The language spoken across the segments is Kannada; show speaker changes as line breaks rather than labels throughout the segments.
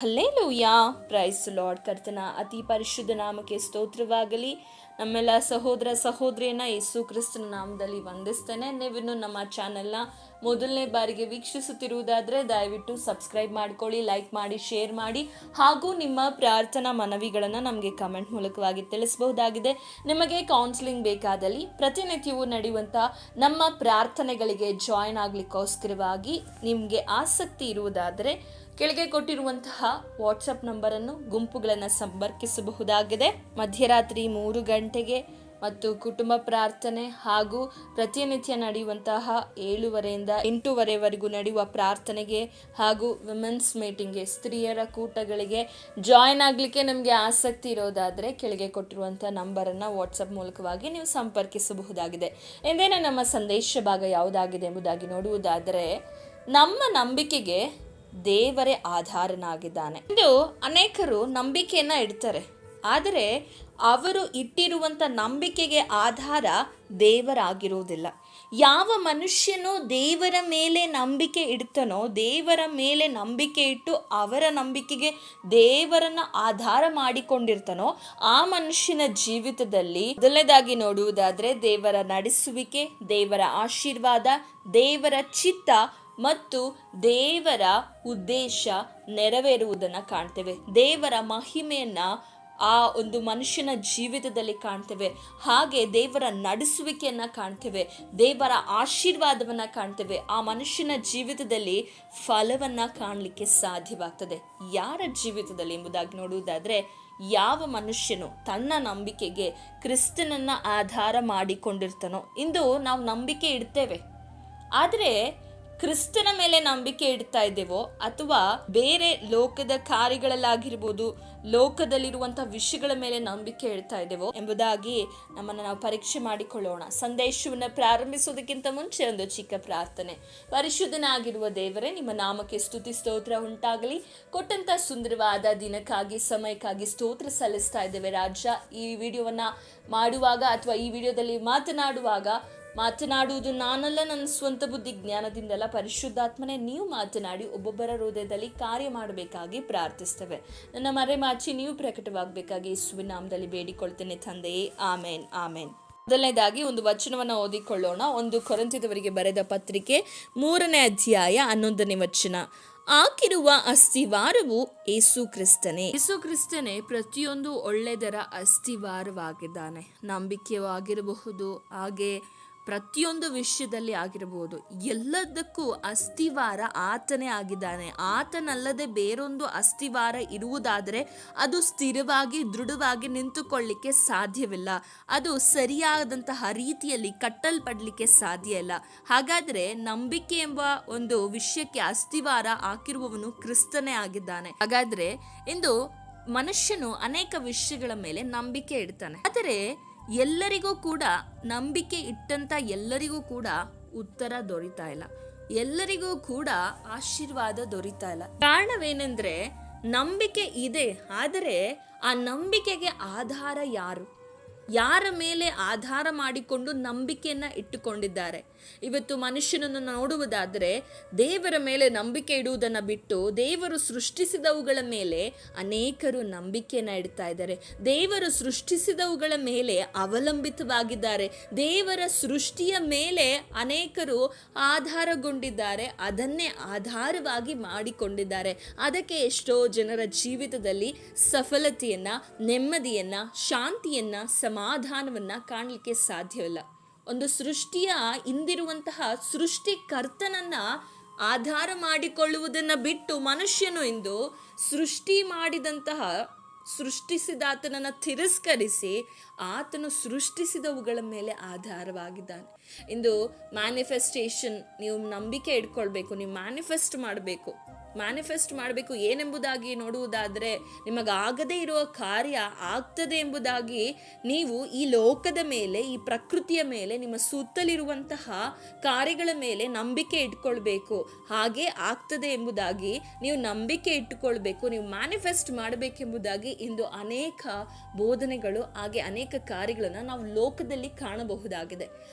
Hallelujah, price lord. ಕರ್ತನ ಅತಿ ಪರಿಶುದ್ಧ ನಾಮಕ್ಕೆ ಸ್ತೋತ್ರವಾಗಲಿ. ನಮ್ಮೆಲ್ಲ ಸಹೋದರ ಸಹೋದರಿಯನ್ನ ಯೇಸು ಕ್ರಿಸ್ತನ ನಾಮದಲ್ಲಿ ವಂದಿಸ್ತೇನೆ. ನೀವಿನ್ನು ನಮ್ಮ ಚಾನೆಲ್ನ ಮೊದಲನೇ ಬಾರಿಗೆ ವೀಕ್ಷಿಸುತ್ತಿರುವುದಾದರೆ ದಯವಿಟ್ಟು ಸಬ್ಸ್ಕ್ರೈಬ್ ಮಾಡ್ಕೊಳ್ಳಿ, ಲೈಕ್ ಮಾಡಿ, ಶೇರ್ ಮಾಡಿ, ಹಾಗೂ ನಿಮ್ಮ ಪ್ರಾರ್ಥನಾ ಮನವಿಗಳನ್ನು ನಮಗೆ ಕಮೆಂಟ್ ಮೂಲಕವಾಗಿ ತಿಳಿಸಬಹುದಾಗಿದೆ. ನಿಮಗೆ ಕೌನ್ಸಿಲಿಂಗ್ ಬೇಕಾದಲ್ಲಿ ಪ್ರತಿನಿತ್ಯವೂ ನಡೆಯುವಂಥ ನಮ್ಮ ಪ್ರಾರ್ಥನೆಗಳಿಗೆ ಜಾಯಿನ್ ಆಗಲಿಕ್ಕೋಸ್ಕರವಾಗಿ ನಿಮಗೆ ಆಸಕ್ತಿ ಇರುವುದಾದರೆ ಕೆಳಗೆ ಕೊಟ್ಟಿರುವಂತಹ ವಾಟ್ಸಪ್ ನಂಬರನ್ನು ಗುಂಪುಗಳನ್ನು ಸಂಪರ್ಕಿಸಬಹುದಾಗಿದೆ. ಮಧ್ಯರಾತ್ರಿ 3 ಗಂಟೆಗೆ ಮತ್ತು ಕುಟುಂಬ ಪ್ರಾರ್ಥನೆ ಹಾಗೂ ಪ್ರತಿನಿತ್ಯ ನಡೆಯುವಂತಹ 7:30 8:30ವರೆಗೂ ನಡೆಯುವ ಪ್ರಾರ್ಥನೆಗೆ ಹಾಗೂ ವಿಮೆನ್ಸ್ ಮೀಟಿಂಗ್ಗೆ, ಸ್ತ್ರೀಯರ ಕೂಟಗಳಿಗೆ ಜಾಯಿನ್ ಆಗಲಿಕ್ಕೆ ನಮಗೆ ಆಸಕ್ತಿ ಇರೋದಾದರೆ ಕೆಳಗೆ ಕೊಟ್ಟಿರುವಂಥ ನಂಬರನ್ನು ವಾಟ್ಸಪ್ ಮೂಲಕವಾಗಿ ನೀವು ಸಂಪರ್ಕಿಸಬಹುದಾಗಿದೆ. ಇಂದೇನೆ ನಮ್ಮ ಸಂದೇಶ ಭಾಗ ಯಾವುದಾಗಿದೆ ಎಂಬುದಾಗಿ ನೋಡುವುದಾದರೆ, ನಮ್ಮ ನಂಬಿಕೆಗೆ ದೇವರೇ ಆಧಾರನಾಗಿದ್ದಾನೆ. ಇದು ಅನೇಕರು ನಂಬಿಕೆಯನ್ನ ಇಡ್ತಾರೆ, ಆದರೆ ಅವರು ಇಟ್ಟಿರುವಂಥ ನಂಬಿಕೆಗೆ ಆಧಾರ ದೇವರಾಗಿರುವುದಿಲ್ಲ. ಯಾವ ಮನುಷ್ಯನು ದೇವರ ಮೇಲೆ ನಂಬಿಕೆ ಇಡ್ತಾನೋ, ದೇವರ ಮೇಲೆ ನಂಬಿಕೆ ಇಟ್ಟು ಅವರ ನಂಬಿಕೆಗೆ ದೇವರನ್ನ ಆಧಾರ ಮಾಡಿಕೊಂಡಿರ್ತಾನೋ, ಆ ಮನುಷ್ಯನ ಜೀವಿತದಲ್ಲಿ ಮೊದಲನೇದಾಗಿ ನೋಡುವುದಾದರೆ ದೇವರ ನಡೆಸುವಿಕೆ, ದೇವರ ಆಶೀರ್ವಾದ, ದೇವರ ಚಿತ್ತ ಮತ್ತು ದೇವರ ಉದ್ದೇಶ ನೆರವೇರುವುದನ್ನು ಕಾಣ್ತೇವೆ. ದೇವರ ಮಹಿಮೆಯನ್ನ ಆ ಒಂದು ಮನುಷ್ಯನ ಜೀವಿತದಲ್ಲಿ ಕಾಣ್ತೇವೆ. ಹಾಗೆ ದೇವರ ನಡೆಸುವಿಕೆಯನ್ನ ಕಾಣ್ತೇವೆ, ದೇವರ ಆಶೀರ್ವಾದವನ್ನ ಕಾಣ್ತೇವೆ. ಆ ಮನುಷ್ಯನ ಜೀವಿತದಲ್ಲಿ ಫಲವನ್ನ ಕಾಣಲಿಕ್ಕೆ ಸಾಧ್ಯವಾಗ್ತದೆ. ಯಾರ ಜೀವಿತದಲ್ಲಿ ಎಂಬುದಾಗಿ ನೋಡುವುದಾದ್ರೆ, ಯಾವ ಮನುಷ್ಯನು ತನ್ನ ನಂಬಿಕೆಗೆ ಕ್ರಿಸ್ತನನ್ನ ಆಧಾರ ಮಾಡಿಕೊಂಡಿರ್ತಾನೋ. ಇಂದು ನಾವು ನಂಬಿಕೆ ಇಡ್ತೇವೆ, ಆದರೆ ಕ್ರಿಸ್ತನ ಮೇಲೆ ನಂಬಿಕೆ ಇಡ್ತಾ ಇದ್ದೇವೋ ಅಥವಾ ಬೇರೆ ಲೋಕದ ಕಾರ್ಯಗಳಲ್ಲಾಗಿರ್ಬೋದು, ಲೋಕದಲ್ಲಿರುವಂತಹ ವಿಷಯಗಳ ಮೇಲೆ ನಂಬಿಕೆ ಇಡ್ತಾ ಇದ್ದೇವೋ ಎಂಬುದಾಗಿ ನಮ್ಮನ್ನು ನಾವು ಪರೀಕ್ಷೆ ಮಾಡಿಕೊಳ್ಳೋಣ. ಸಂದೇಶವನ್ನು ಪ್ರಾರಂಭಿಸೋದಕ್ಕಿಂತ ಮುಂಚೆ ಒಂದು ಚಿಕ್ಕ ಪ್ರಾರ್ಥನೆ. ಪರಿಶುದ್ಧನಾಗಿರುವ ದೇವರೇ, ನಿಮ್ಮ ನಾಮಕ್ಕೆ ಸ್ತುತಿ ಸ್ತೋತ್ರ ಉಂಟಾಗಲಿ. ಕೊಟ್ಟಂತ ಸುಂದರವಾದ ದಿನಕ್ಕಾಗಿ, ಸಮಯಕ್ಕಾಗಿ ಸ್ತೋತ್ರ ಸಲ್ಲಿಸ್ತಾ ಇದ್ದೇವೆ ರಾಜ. ಈ ವಿಡಿಯೋವನ್ನ ಮಾಡುವಾಗ ಅಥವಾ ಈ ವಿಡಿಯೋದಲ್ಲಿ ಮಾತನಾಡುವುದು ನಾನಲ್ಲ, ನನ್ನ ಸ್ವಂತ ಬುದ್ಧಿ ಜ್ಞಾನದಿಂದಲ್ಲ, ಪರಿಶುದ್ಧಾತ್ಮನೇ ನೀವು ಮಾತನಾಡಿ ಒಬ್ಬೊಬ್ಬರ ಹೃದಯದಲ್ಲಿ ಕಾರ್ಯ ಮಾಡಬೇಕಾಗಿ ಪ್ರಾರ್ಥಿಸ್ತೇವೆ. ನನ್ನ ಮರೆಮಾಚಿ ನೀವು ಪ್ರಕಟವಾಗಬೇಕಾಗಿ ಯೇಸುವಿನ ನಾಮದಲ್ಲಿ ಬೇಡಿಕೊಳ್ತೇನೆ ತಂದೆಯೇ, ಆಮೇನ್ ಆಮೇನ್. ಮೊದಲನೇದಾಗಿ ಒಂದು ವಚನವನ್ನು ಓದಿಕೊಳ್ಳೋಣ. 1 ಕೊರಿಂಥದವರಿಗೆ ಬರೆದ ಪತ್ರಿಕೆ 3ನೇ ಅಧ್ಯಾಯ 11ನೇ ವಚನ. ಆಗಿರುವ ಅಸ್ತಿವಾರವು ಯೇಸು ಕ್ರಿಸ್ತನೇ. ಯೇಸು ಕ್ರಿಸ್ತನೇ ಪ್ರತಿಯೊಂದು ಒಳ್ಳೆಯದರ ಅಸ್ತಿವಾರವಾಗಿದ್ದಾನೆ. ನಂಬಿಕೆಯಾಗಿರಬಹುದು, ಹಾಗೆ ಪ್ರತಿಯೊಂದು ವಿಷಯದಲ್ಲಿ ಆಗಿರಬಹುದು, ಎಲ್ಲದಕ್ಕೂ ಅಸ್ತಿವಾರ ಆತನೇ ಆಗಿದ್ದಾನೆ. ಆತನಲ್ಲದೆ ಬೇರೊಂದು ಅಸ್ತಿವಾರ ಇರುವುದಾದರೆ ಅದು ಸ್ಥಿರವಾಗಿ ದೃಢವಾಗಿ ನಿಂತುಕೊಳ್ಳಿಕ್ಕೆ ಸಾಧ್ಯವಿಲ್ಲ. ಅದು ಸರಿಯಾದಂತಹ ರೀತಿಯಲ್ಲಿ ಕಟ್ಟಲ್ಪಡಲಿಕ್ಕೆ ಸಾಧ್ಯ ಇಲ್ಲ. ಹಾಗಾದರೆ ನಂಬಿಕೆ ಎಂಬ ಒಂದು ವಿಷಯಕ್ಕೆ ಅಸ್ತಿವಾರ ಹಾಕಿರುವವನು ಕ್ರಿಸ್ತನೇ ಆಗಿದ್ದಾನೆ. ಹಾಗಾದ್ರೆ ಇಂದು ಮನುಷ್ಯನು ಅನೇಕ ವಿಷಯಗಳ ಮೇಲೆ ನಂಬಿಕೆ ಇಡ್ತಾನೆ, ಆದರೆ ಎಲ್ಲರಿಗೂ ಕೂಡ ನಂಬಿಕೆ ಇಟ್ಟಂತ ಎಲ್ಲರಿಗೂ ಕೂಡ ಉತ್ತರ ದೊರೀತಾ ಇಲ್ಲ, ಎಲ್ಲರಿಗೂ ಕೂಡ ಆಶೀರ್ವಾದ ದೊರೀತಾ ಇಲ್ಲ. ಕಾರಣವೇನೆಂದ್ರೆ, ನಂಬಿಕೆ ಇದೆ, ಆದರೆ ಆ ನಂಬಿಕೆಗೆ ಆಧಾರ ಯಾರ ಮೇಲೆ ಆಧಾರ ಮಾಡಿಕೊಂಡು ನಂಬಿಕೆಯನ್ನ ಇಟ್ಟುಕೊಂಡಿದ್ದಾರೆ. ಇವತ್ತು ಮನುಷ್ಯನನ್ನು ನೋಡುವುದಾದರೆ, ದೇವರ ಮೇಲೆ ನಂಬಿಕೆ ಇಡುವುದನ್ನು ಬಿಟ್ಟು ದೇವರು ಸೃಷ್ಟಿಸಿದವುಗಳ ಮೇಲೆ ಅನೇಕರು ನಂಬಿಕೆಯನ್ನ ಇಡ್ತಾ ಇದ್ದಾರೆ. ದೇವರು ಸೃಷ್ಟಿಸಿದವುಗಳ ಮೇಲೆ ಅವಲಂಬಿತವಾಗಿದ್ದಾರೆ. ದೇವರ ಸೃಷ್ಟಿಯ ಮೇಲೆ ಅನೇಕರು ಆಧಾರಗೊಂಡಿದ್ದಾರೆ, ಅದನ್ನೇ ಆಧಾರವಾಗಿ ಮಾಡಿಕೊಂಡಿದ್ದಾರೆ. ಅದಕ್ಕೆ ಎಷ್ಟೋ ಜನರ ಜೀವಿತದಲ್ಲಿ ಸಫಲತೆಯನ್ನ, ನೆಮ್ಮದಿಯನ್ನ, ಶಾಂತಿಯನ್ನ, ಸಮಾಧಾನವನ್ನ ಕಾಣಲಿಕ್ಕೆ ಸಾಧ್ಯವಿಲ್ಲ. ಒಂದು ಸೃಷ್ಟಿಯ ಹಿಂದಿರುವಂತಹ ಸೃಷ್ಟಿಕರ್ತನನ್ನ ಆಧಾರ ಮಾಡಿಕೊಳ್ಳುವುದನ್ನ ಬಿಟ್ಟು ಮನುಷ್ಯನು ಇಂದು ಸೃಷ್ಟಿಸಿದಾತನನ್ನು ತಿರಸ್ಕರಿಸಿ ಆತನು ಸೃಷ್ಟಿಸಿದವುಗಳ ಮೇಲೆ ಆಧಾರವಾಗಿದ್ದಾನೆ. ಇಂದು ಮ್ಯಾನಿಫೆಸ್ಟೇಷನ್, ನೀವು ನಂಬಿಕೆ ಇಟ್ಕೊಳ್ಬೇಕು, ನೀವು ಮ್ಯಾನಿಫೆಸ್ಟ್ ಮಾಡಬೇಕು ಏನೆಂಬುದಾಗಿ ನೋಡುವುದಾದರೆ, ನಿಮಗಾಗದೇ ಇರುವ ಕಾರ್ಯ ಆಗ್ತದೆ ಎಂಬುದಾಗಿ ನೀವು ಈ ಲೋಕದ ಮೇಲೆ, ಈ ಪ್ರಕೃತಿಯ ಮೇಲೆ, ನಿಮ್ಮ ಸುತ್ತಲಿರುವಂತಹ ಕಾರ್ಯಗಳ ಮೇಲೆ ನಂಬಿಕೆ ಇಟ್ಕೊಳ್ಬೇಕು. ಹಾಗೆ ಆಗ್ತದೆ ಎಂಬುದಾಗಿ ನೀವು ನಂಬಿಕೆ ಇಟ್ಟುಕೊಳ್ಬೇಕು, ನೀವು ಮ್ಯಾನಿಫೆಸ್ಟ್ ಮಾಡಬೇಕೆಂಬುದಾಗಿ ಇಂದು ಅನೇಕ ಬೋಧನೆಗಳು, ಹಾಗೆ ಅನೇಕ ಕಾರ್ಯಗಳನ್ನು ನಾವು ಲೋಕದಲ್ಲಿ ಕಾಣಬಹುದಾಗಿದೆ.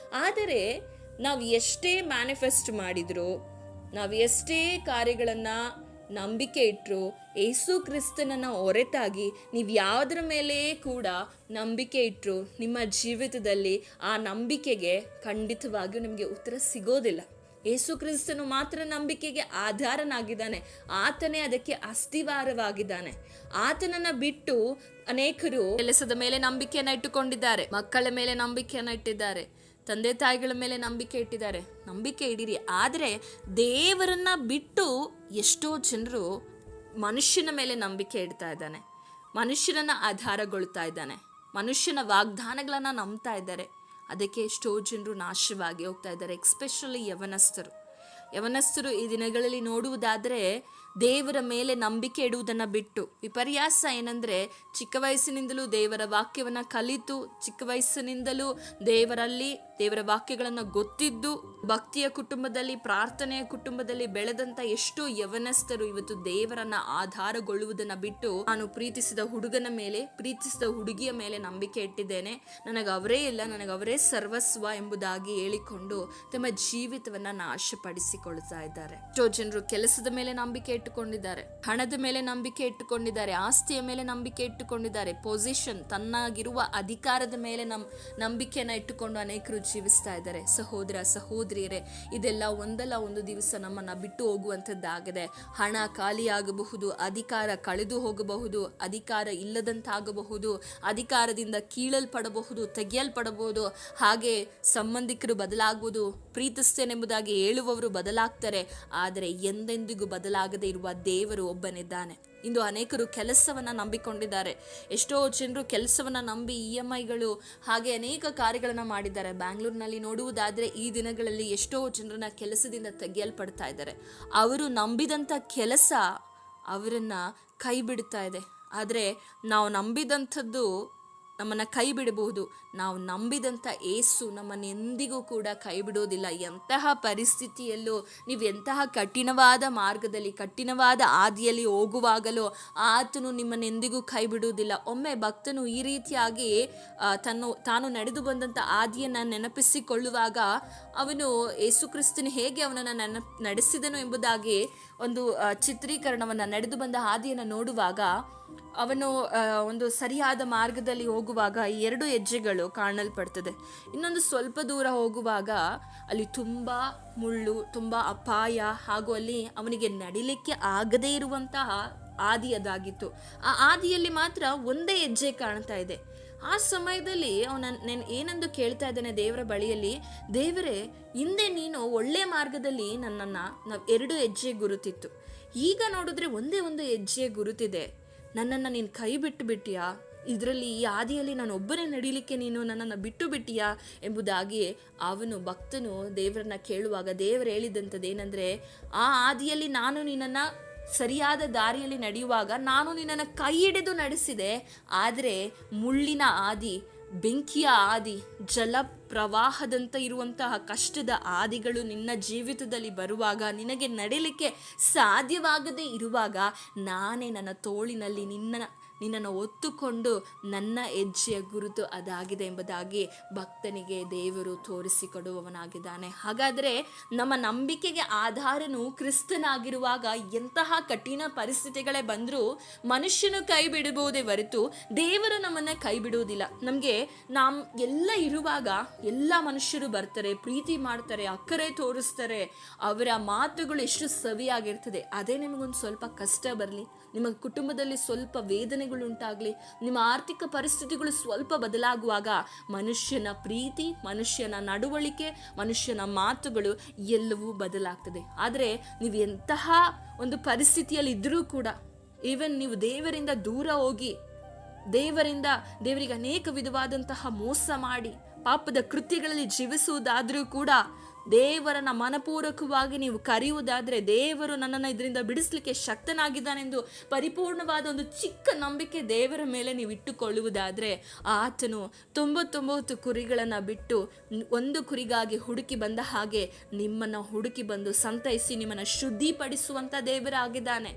ಆದರೆ ನಾವು ಎಷ್ಟೇ ಮ್ಯಾನಿಫೆಸ್ಟ್ ಮಾಡಿದ್ರು, ನಾವು ಎಷ್ಟೇ ಕಾರ್ಯಗಳನ್ನು ನಂಬಿಕೆ ಇಟ್ಟರು, ಯೇಸು ಕ್ರಿಸ್ತನನ್ನು ಹೊರತಾಗಿ ನೀವು ಯಾವುದರ ಮೇಲೆಯೇ ಕೂಡ ನಂಬಿಕೆ ಇಟ್ಟರು, ನಿಮ್ಮ ಜೀವಿತದಲ್ಲಿ ಆ ನಂಬಿಕೆಗೆ ಖಂಡಿತವಾಗಿಯೂ ನಿಮಗೆ ಉತ್ತರ ಸಿಗೋದಿಲ್ಲ. ಯೇಸು ಕ್ರಿಸ್ತನು ಮಾತ್ರ ನಂಬಿಕೆಗೆ ಆಧಾರನಾಗಿದ್ದಾನೆ. ಆತನೇ ಅದಕ್ಕೆ ಅಸ್ಥಿವಾರವಾಗಿದ್ದಾನೆ. ಆತನನ್ನ ಬಿಟ್ಟು ಅನೇಕರು ಕೆಲಸದ ಮೇಲೆ ನಂಬಿಕೆಯನ್ನು ಇಟ್ಟುಕೊಂಡಿದ್ದಾರೆ, ಮಕ್ಕಳ ಮೇಲೆ ನಂಬಿಕೆಯನ್ನು ಇಟ್ಟಿದ್ದಾರೆ, ತಂದೆ ತಾಯಿಗಳ ಮೇಲೆ ನಂಬಿಕೆ ಇಟ್ಟಿದ್ದಾರೆ. ನಂಬಿಕೆ ಇಡಿರಿ, ಆದರೆ ದೇವರನ್ನ ಬಿಟ್ಟು ಎಷ್ಟೋ ಜನರು ಮನುಷ್ಯನ ಮೇಲೆ ನಂಬಿಕೆ ಇಡ್ತಾ ಇದ್ದಾನೆ, ಮನುಷ್ಯನನ್ನ ಆಧಾರಗೊಳ್ತಾ ಇದ್ದಾನೆ, ಮನುಷ್ಯನ ವಾಗ್ದಾನಗಳನ್ನು ನಂಬ್ತಾ ಇದ್ದಾರೆ. ಅದಕ್ಕೆ ಎಷ್ಟೋ ಜನರು ನಾಶವಾಗಿ ಹೋಗ್ತಾ ಇದ್ದಾರೆ. ಎಸ್ಪೆಷಲಿ ಯವನಸ್ಥರು ಈ ದಿನಗಳಲ್ಲಿ ನೋಡುವುದಾದರೆ ದೇವರ ಮೇಲೆ ನಂಬಿಕೆ ಇಡುವುದನ್ನು ಬಿಟ್ಟು, ವಿಪರ್ಯಾಸ ಏನಂದರೆ ಚಿಕ್ಕ ವಯಸ್ಸಿನಿಂದಲೂ ದೇವರ ವಾಕ್ಯವನ್ನು ಕಲಿತು, ಚಿಕ್ಕ ವಯಸ್ಸಿನಿಂದಲೂ ದೇವರ ವಾಕ್ಯಗಳನ್ನು ಗೊತ್ತಿದ್ದು, ಭಕ್ತಿಯ ಕುಟುಂಬದಲ್ಲಿ, ಪ್ರಾರ್ಥನೆಯ ಕುಟುಂಬದಲ್ಲಿ ಬೆಳೆದಂಥ ಎಷ್ಟೋ ಯವನಸ್ಥರು ಇವತ್ತು ದೇವರನ್ನ ಆಧಾರಗೊಳ್ಳುವುದನ್ನು ಬಿಟ್ಟು, ನಾನು ಪ್ರೀತಿಸಿದ ಹುಡುಗನ ಮೇಲೆ, ಪ್ರೀತಿಸಿದ ಹುಡುಗಿಯ ಮೇಲೆ ನಂಬಿಕೆ ಇಟ್ಟಿದ್ದೇನೆ, ನನಗೆ ಅವರೇ ಇಲ್ಲ, ನನಗೆ ಅವರೇ ಸರ್ವಸ್ವ ಎಂಬುದಾಗಿ ಹೇಳಿಕೊಂಡು ತಮ್ಮ ಜೀವಿತವನ್ನ ನಾಶಪಡಿಸಿಕೊಳ್ತಾ ಇದ್ದಾರೆ. ಎಷ್ಟೋ ಜನರು ಕೆಲಸದ ಮೇಲೆ ನಂಬಿಕೆ ಇಟ್ಟುಕೊಂಡಿದ್ದಾರೆ, ಹಣದ ಮೇಲೆ ನಂಬಿಕೆ ಇಟ್ಟುಕೊಂಡಿದ್ದಾರೆ, ಆಸ್ತಿಯ ಮೇಲೆ ನಂಬಿಕೆ ಇಟ್ಟುಕೊಂಡಿದ್ದಾರೆ, ಪೊಸಿಷನ್, ತನ್ನಾಗಿರುವ ಅಧಿಕಾರದ ಮೇಲೆ ನಂಬಿಕೆಯನ್ನ ಇಟ್ಟುಕೊಂಡು ಅನೇಕರು ಜೀವಿಸ್ತಾ ಇದ್ದಾರೆ. ಸಹೋದರ ಸಹೋದರಿಯರೇ, ಇದೆಲ್ಲ ಒಂದಲ್ಲ ಒಂದು ದಿವಸ ನಮ್ಮನ್ನ ಬಿಟ್ಟು ಹೋಗುವಂಥದ್ದಾಗಿದೆ. ಹಣ ಖಾಲಿಯಾಗಬಹುದು, ಅಧಿಕಾರ ಕಳೆದು ಹೋಗಬಹುದು, ಅಧಿಕಾರ ಇಲ್ಲದಂತಾಗಬಹುದು, ಅಧಿಕಾರದಿಂದ ಕೀಳಲ್ಪಡಬಹುದು, ತೆಗೆಯಲ್ಪಡಬಹುದು, ಹಾಗೆ ಸಂಬಂಧಿಕರು ಬದಲಾಗುವುದು, ಪ್ರೀತಿಸ್ತೇನೆಂಬುದಾಗಿ ಹೇಳುವವರು ಬದಲಾಗ್ತಾರೆ. ಆದರೆ ಎಂದೆಂದಿಗೂ ಬದಲಾಗದೇ ಇರುವ ದೇವರು ಒಬ್ಬನಿದ್ದಾನೆ. ಇಂದು ಅನೇಕರು ಕೆಲಸವನ್ನ ನಂಬಿಕೊಂಡಿದ್ದಾರೆ. ಎಷ್ಟೋ ಜನರು ಕೆಲಸವನ್ನ ನಂಬಿ EMIಗಳು ಹಾಗೆ ಅನೇಕ ಕಾರ್ಯಗಳನ್ನ ಮಾಡಿದ್ದಾರೆ. ಬ್ಯಾಂಗ್ಳೂರಿನಲ್ಲಿ ನೋಡುವುದಾದ್ರೆ ಈ ದಿನಗಳಲ್ಲಿ ಎಷ್ಟೋ ಜನರನ್ನ ಕೆಲಸದಿಂದ ತೆಗೆಯಲ್ಪಡ್ತಾ ಇದ್ದಾರೆ. ಅವರು ನಂಬಿದಂಥ ಕೆಲಸ ಅವರನ್ನ ಕೈ ಬಿಡ್ತಾ ಇದೆ. ಆದರೆ ನಾವು ನಂಬಿದಂಥದ್ದು ನಮ್ಮನ್ನು ಕೈ ಬಿಡಬಹುದು, ನಾವು ನಂಬಿದಂಥ ಯೇಸು ನಮ್ಮನ್ನು ಎಂದಿಗೂ ಕೂಡ ಕೈ ಬಿಡೋದಿಲ್ಲ. ಎಂತಹ ಪರಿಸ್ಥಿತಿಯಲ್ಲೂ, ನೀವು ಎಂತಹ ಕಠಿಣವಾದ ಮಾರ್ಗದಲ್ಲಿ, ಕಠಿಣವಾದ ಹಾದಿಯಲ್ಲಿ ಹೋಗುವಾಗಲೂ ಆತನು ನಿಮ್ಮನ್ನು ಎಂದಿಗೂ ಕೈ ಬಿಡುವುದಿಲ್ಲ. ಒಮ್ಮೆ ಭಕ್ತನು ಈ ರೀತಿಯಾಗಿ ತಾನು ನಡೆದು ಬಂದಂಥ ಹಾದಿಯನ್ನು ನೆನಪಿಸಿಕೊಳ್ಳುವಾಗ ಅವನು ಯೇಸು ಕ್ರಿಸ್ತನು ಹೇಗೆ ಅವನನ್ನು ನಡೆಸಿದನು ಎಂಬುದಾಗಿ ಒಂದು ಚಿತ್ರೀಕರಣವನ್ನು, ನಡೆದು ಬಂದ ಹಾದಿಯನ್ನು ನೋಡುವಾಗ ಅವನು ಒಂದು ಸರಿಯಾದ ಮಾರ್ಗದಲ್ಲಿ ಹೋಗುವಾಗ 2 ಹೆಜ್ಜೆಗಳು ಕಾಣಲ್ಪಡ್ತದೆ. ಇನ್ನೊಂದು ಸ್ವಲ್ಪ ದೂರ ಹೋಗುವಾಗ ಅಲ್ಲಿ ತುಂಬ ಮುಳ್ಳು, ತುಂಬ ಅಪಾಯ, ಹಾಗೂ ಅಲ್ಲಿ ಅವನಿಗೆ ನಡಿಲಿಕ್ಕೆ ಆಗದೇ ಇರುವಂತಹ ಹಾದಿ ಅದಾಗಿತ್ತು. ಆ ಹಾದಿಯಲ್ಲಿ ಮಾತ್ರ ಒಂದೇ ಹೆಜ್ಜೆ ಕಾಣ್ತಾ ಇದೆ. ಆ ಸಮಯದಲ್ಲಿ ಅವನ ಏನಂದು ಕೇಳ್ತಾ ಇದ್ದಾನೆ ದೇವರ ಬಳಿಯಲ್ಲಿ, ದೇವರೇ, ಹಿಂದೆ ನೀನು ಒಳ್ಳೆ ಮಾರ್ಗದಲ್ಲಿ ನನ್ನನ್ನು 2 ಹೆಜ್ಜೆ ಗುರುತಿತ್ತು, ಈಗ ನೋಡಿದ್ರೆ ಒಂದೇ ಒಂದು ಹೆಜ್ಜೆ ಗುರುತಿದೆ, ನನ್ನನ್ನು ನೀನು ಕೈ ಬಿಟ್ಟು ಬಿಟ್ಟಿಯಾ? ಇದರಲ್ಲಿ ಈ ಹಾದಿಯಲ್ಲಿ ನಾನು ಒಬ್ಬನೇ ನಡೀಲಿಕ್ಕೆ ನೀನು ನನ್ನನ್ನು ಬಿಟ್ಟು ಬಿಟ್ಟಿಯಾ ಎಂಬುದಾಗಿ ಅವನು ಭಕ್ತನು ದೇವರನ್ನ ಕೇಳುವಾಗ ದೇವರು ಹೇಳಿದಂಥದ್ದು ಏನಂದರೆ, ಆ ಹಾದಿಯಲ್ಲಿ ನಾನು ನಿನ್ನನ್ನು ಸರಿಯಾದ ದಾರಿಯಲ್ಲಿ ನಡೆಯುವಾಗ ನಾನು ನಿನ್ನನ್ನು ಕೈ ಹಿಡಿದು ನಡೆಸಿದೆ, ಆದರೆ ಮುಳ್ಳಿನ ಹಾದಿ, ಬೆಂಕಿಯ ಹಾದಿ, ಜಲ ಪ್ರವಾಹದಂತ ಇರುವಂತಹ ಕಷ್ಟದ ಹಾದಿಗಳು ನಿನ್ನ ಜೀವಿತದಲ್ಲಿ ಬರುವಾಗ, ನಿನಗೆ ನಡೀಲಿಕ್ಕೆ ಸಾಧ್ಯವಾಗದೇ ಇರುವಾಗ ನಾನೇ ನನ್ನ ತೋಳಿನಲ್ಲಿ ನಿನ್ನನ್ನು ಒತ್ತುಕೊಂಡು ನನ್ನ ಹೆಜ್ಜೆಯ ಗುರುತು ಅದಾಗಿದೆ ಎಂಬುದಾಗಿ ಭಕ್ತನಿಗೆ ದೇವರು ತೋರಿಸಿಕೊಡುವವನಾಗಿದ್ದಾನೆ. ಹಾಗಾದರೆ ನಮ್ಮ ನಂಬಿಕೆಗೆ ಆಧಾರನು ಕ್ರಿಸ್ತನಾಗಿರುವಾಗ ಎಂತಹ ಕಠಿಣ ಪರಿಸ್ಥಿತಿಗಳೇ ಬಂದರೂ ಮನುಷ್ಯನು ಕೈ ಬಿಡಬಹುದೇ ಹೊರತು ದೇವರು ನಮ್ಮನ್ನು ಕೈ ಬಿಡುವುದಿಲ್ಲ. ನಮಗೆ ಎಲ್ಲ ಇರುವಾಗ ಎಲ್ಲ ಮನುಷ್ಯರು ಬರ್ತಾರೆ, ಪ್ರೀತಿ ಮಾಡ್ತಾರೆ, ಅಕ್ಕರೆ ತೋರಿಸ್ತಾರೆ, ಅವರ ಮಾತುಗಳು ಎಷ್ಟು ಸವಿಯಾಗಿರ್ತದೆ. ಅದೇ ನಿಮಗೊಂದು ಸ್ವಲ್ಪ ಕಷ್ಟ ಬರಲಿ, ನಿಮ್ಮ ಕುಟುಂಬದಲ್ಲಿ ಸ್ವಲ್ಪ ವೇದನೆಗಳುಂಟಾಗಲಿ, ನಿಮ್ಮ ಆರ್ಥಿಕ ಪರಿಸ್ಥಿತಿಗಳು ಸ್ವಲ್ಪ ಬದಲಾಗುವಾಗ ಮನುಷ್ಯನ ಪ್ರೀತಿ, ಮನುಷ್ಯನ ನಡವಳಿಕೆ, ಮನುಷ್ಯನ ಮಾತುಗಳು ಎಲ್ಲವೂ ಬದಲಾಗ್ತದೆ. ಆದರೆ ನೀವು ಎಂತಹ ಒಂದು ಪರಿಸ್ಥಿತಿಯಲ್ಲಿ ಇದ್ದರೂ ಕೂಡ, ಈವನ್ ನೀವು ದೇವರಿಂದ ದೂರ ಹೋಗಿ ದೇವರಿಗೆ ಅನೇಕ ವಿಧವಾದಂತಹ ಮೋಸ ಮಾಡಿ ಪಾಪದ ಕೃತ್ಯಗಳಲ್ಲಿ ಜೀವಿಸುವುದಾದರೂ ಕೂಡ, ದೇವರನ್ನ ಮನಪೂರ್ವಕವಾಗಿ ನೀವು ಕರೆಯುವುದಾದರೆ ದೇವರು ನನ್ನನ್ನು ಇದರಿಂದ ಬಿಡಿಸ್ಲಿಕ್ಕೆ ಶಕ್ತನಾಗಿದ್ದಾನೆಂದು ಪರಿಪೂರ್ಣವಾದ ಒಂದು ಚಿಕ್ಕ ನಂಬಿಕೆ ದೇವರ ಮೇಲೆ ನೀವು ಇಟ್ಟುಕೊಳ್ಳುವುದಾದರೆ, ಆತನು 99 ಕುರಿಗಳನ್ನು ಬಿಟ್ಟು ಒಂದು ಕುರಿಗಾಗಿ ಹುಡುಕಿ ಬಂದ ಹಾಗೆ ನಿಮ್ಮನ್ನು ಹುಡುಕಿ ಬಂದು ಸಂತೈಸಿ ನಿಮ್ಮನ್ನು ಶುದ್ಧಿಪಡಿಸುವಂಥ ದೇವರಾಗಿದ್ದಾನೆ.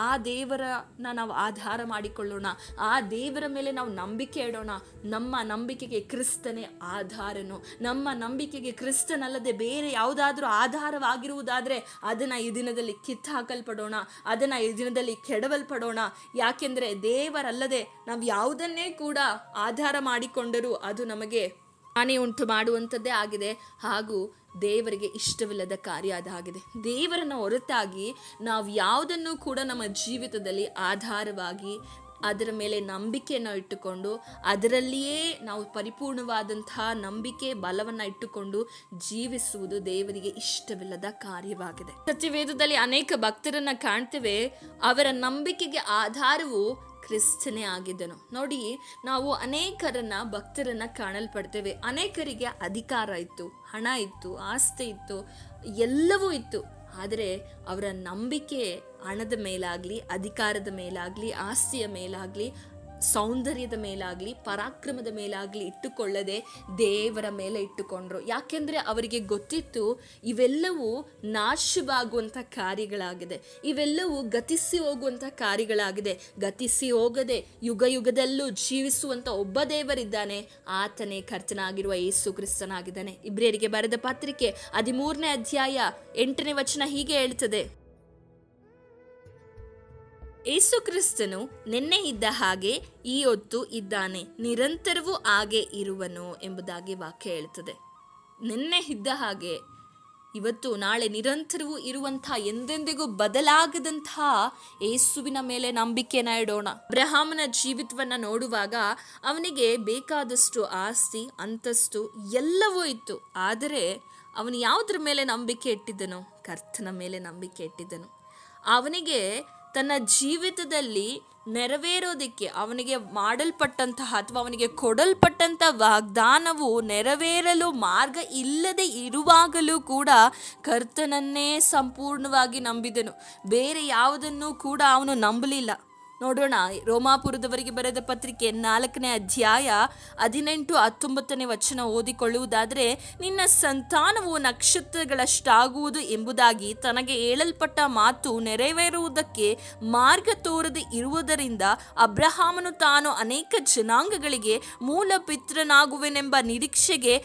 ಆ ದೇವರನ್ನ ನಾವು ಆಧಾರ ಮಾಡಿಕೊಳ್ಳೋಣ, ಆ ದೇವರ ಮೇಲೆ ನಾವು ನಂಬಿಕೆ ಇಡೋಣ. ನಮ್ಮ ನಂಬಿಕೆಗೆ ಕ್ರಿಸ್ತನೇ ಆಧಾರನು, ನಮ್ಮ ನಂಬಿಕೆಗೆ ಕ್ರಿಸ್ತನಲ್ಲದೆ ಬೇರೆ ಯಾವುದಾದ್ರೂ ಆಧಾರವಾಗಿರುವುದಾದರೆ ಅದನ್ನು ಈ ದಿನದಲ್ಲಿ ಕಿತ್ತಾಕಲ್ಪಡೋಣ, ಅದನ್ನು ಈ ದಿನದಲ್ಲಿ ಕೆಡವಲ್ಪಡೋಣ. ಯಾಕೆಂದರೆ ದೇವರಲ್ಲದೆ ನಾವು ಯಾವುದನ್ನೇ ಕೂಡ ಆಧಾರ ಮಾಡಿಕೊಂಡರೂ ಅದು ನಮಗೆ ಹಾನಿ ಉಂಟು ಮಾಡುವಂಥದ್ದೇ ಆಗಿದೆ, ಹಾಗೂ ದೇವರಿಗೆ ಇಷ್ಟವಿಲ್ಲದ ಕಾರ್ಯ ಅದಾಗಿದೆ. ದೇವರನ್ನು ಹೊರತಾಗಿ ನಾವು ಯಾವುದನ್ನು ಕೂಡ ನಮ್ಮ ಜೀವಿತದಲ್ಲಿ ಆಧಾರವಾಗಿ ಅದರ ಮೇಲೆ ನಂಬಿಕೆಯನ್ನು ಇಟ್ಟುಕೊಂಡು ಅದರಲ್ಲಿಯೇ ನಾವು ಪರಿಪೂರ್ಣವಾದಂತಹ ನಂಬಿಕೆ ಬಲವನ್ನು ಇಟ್ಟುಕೊಂಡು ಜೀವಿಸುವುದು ದೇವರಿಗೆ ಇಷ್ಟವಿಲ್ಲದ ಕಾರ್ಯವಾಗಿದೆ. ಸತ್ಯವೇದದಲ್ಲಿ ಅನೇಕ ಭಕ್ತರನ್ನ ಕಾಣ್ತೇವೆ, ಅವರ ನಂಬಿಕೆಗೆ ಆಧಾರವು ಕ್ರಿಸ್ತನೇ ಆಗಿದ್ದನು. ನೋಡಿ, ನಾವು ಅನೇಕರನ್ನ ಭಕ್ತರನ್ನ ಕಾಣಲ್ಪಡ್ತೇವೆ. ಅನೇಕರಿಗೆ ಅಧಿಕಾರ ಇತ್ತು, ಹಣ ಇತ್ತು, ಆಸ್ತಿ ಇತ್ತು, ಎಲ್ಲವೂ ಇತ್ತು. ಆದರೆ ಅವರ ನಂಬಿಕೆ ಹಣದ ಮೇಲಾಗಲಿ, ಅಧಿಕಾರದ ಮೇಲಾಗಲಿ, ಆಸ್ತಿಯ ಮೇಲಾಗಲಿ, ಸೌಂದರ್ಯದ ಮೇಲಾಗಲಿ, ಪರಾಕ್ರಮದ ಮೇಲಾಗಲಿ ಇಟ್ಟುಕೊಳ್ಳದೆ ದೇವರ ಮೇಲೆ ಇಟ್ಟುಕೊಂಡ್ರು. ಯಾಕೆಂದರೆ ಅವರಿಗೆ ಗೊತ್ತಿತ್ತು ಇವೆಲ್ಲವೂ ನಾಶವಾಗುವಂಥ ಕಾರ್ಯಗಳಾಗಿದೆ, ಇವೆಲ್ಲವೂ ಗತಿಸಿ ಹೋಗುವಂಥ ಕಾರ್ಯಗಳಾಗಿದೆ. ಗತಿಸಿ ಹೋಗದೆ ಯುಗ ಯುಗದಲ್ಲೂ ಜೀವಿಸುವಂಥ ಒಬ್ಬ ದೇವರಿದ್ದಾನೆ, ಆತನೇ ಕರ್ತನಾಗಿರುವ ಯೇಸು ಕ್ರಿಸ್ತನಾಗಿದ್ದಾನೆ. ಇಬ್ರಿಯರಿಗೆ ಬರೆದ ಪತ್ರಿಕೆ 13ನೇ ಅಧ್ಯಾಯ 8ನೇ ವಚನ ಹೀಗೆ ಹೇಳ್ತದೆ, ಯೇಸು ಕ್ರಿಸ್ತನು ನಿನ್ನೆ ಇದ್ದ ಹಾಗೆ ಈ ಹೊತ್ತು ಇದ್ದಾನೆ, ನಿರಂತರವೂ ಹಾಗೆ ಇರುವನು ಎಂಬುದಾಗಿ ವಾಕ್ಯ ಹೇಳ್ತದೆ. ನಿನ್ನೆ ಇದ್ದ ಹಾಗೆ ಇವತ್ತು ನಾಳೆ ನಿರಂತರವೂ ಇರುವಂಥ, ಎಂದೆಂದಿಗೂ ಬದಲಾಗದಂತಹ ಯೇಸುವಿನ ಮೇಲೆ ನಂಬಿಕೆನ ಇಡೋಣ. ಅಬ್ರಹಾಮನ ಜೀವಿತವನ್ನ ನೋಡುವಾಗ ಅವನಿಗೆ ಬೇಕಾದಷ್ಟು ಆಸ್ತಿ, ಅಂತಸ್ತು ಎಲ್ಲವೂ ಇತ್ತು. ಆದರೆ ಅವನು ಯಾವುದ್ರ ಮೇಲೆ ನಂಬಿಕೆ ಇಟ್ಟಿದ್ದನು? ಕರ್ತನ ಮೇಲೆ ನಂಬಿಕೆ ಇಟ್ಟಿದ್ದನು. ಅವನಿಗೆ ತನ್ನ ಜೀವಿತದಲ್ಲಿ ನೆರವೇರೋದಕ್ಕೆ ಅವನಿಗೆ ಮಾಡಲ್ಪಟ್ಟಂತಹ ಅಥವಾ ಅವನಿಗೆ ಕೊಡಲ್ಪಟ್ಟಂಥ ವಾಗ್ದಾನವು ನೆರವೇರಲು ಮಾರ್ಗ ಇಲ್ಲದೆ ಇರುವಾಗಲೂ ಕೂಡ ಕರ್ತನನ್ನೇ ಸಂಪೂರ್ಣವಾಗಿ ನಂಬಿದನು. ಬೇರೆ ಯಾವುದನ್ನು ಕೂಡ ಅವನು ನಂಬಲಿಲ್ಲ. ನೋಡೋಣ, ರೋಮಾಪುರದವರಿಗೆ ಬರೆದ ಪತ್ರಿಕೆ 4ನೇ ಅಧ್ಯಾಯ 18-19 ವಚನ ಓದಿಕೊಳ್ಳುವುದಾದರೆ, ನಿನ್ನ ಸಂತಾನವು ನಕ್ಷತ್ರಗಳಷ್ಟಾಗುವುದು ಎಂಬುದಾಗಿ ತನಗೆ ಹೇಳಲ್ಪಟ್ಟ ಮಾತು ನೆರವೇರುವುದಕ್ಕೆ ಮಾರ್ಗ ತೋರದೆ ಇರುವುದರಿಂದ ಅಬ್ರಹಾಮನು ತಾನು ಅನೇಕ ಜನಾಂಗಗಳಿಗೆ ಮೂಲ ಪಿತೃನಾಗುವೆನೆಂಬ ನಿರೀಕ್ಷೆಗೆ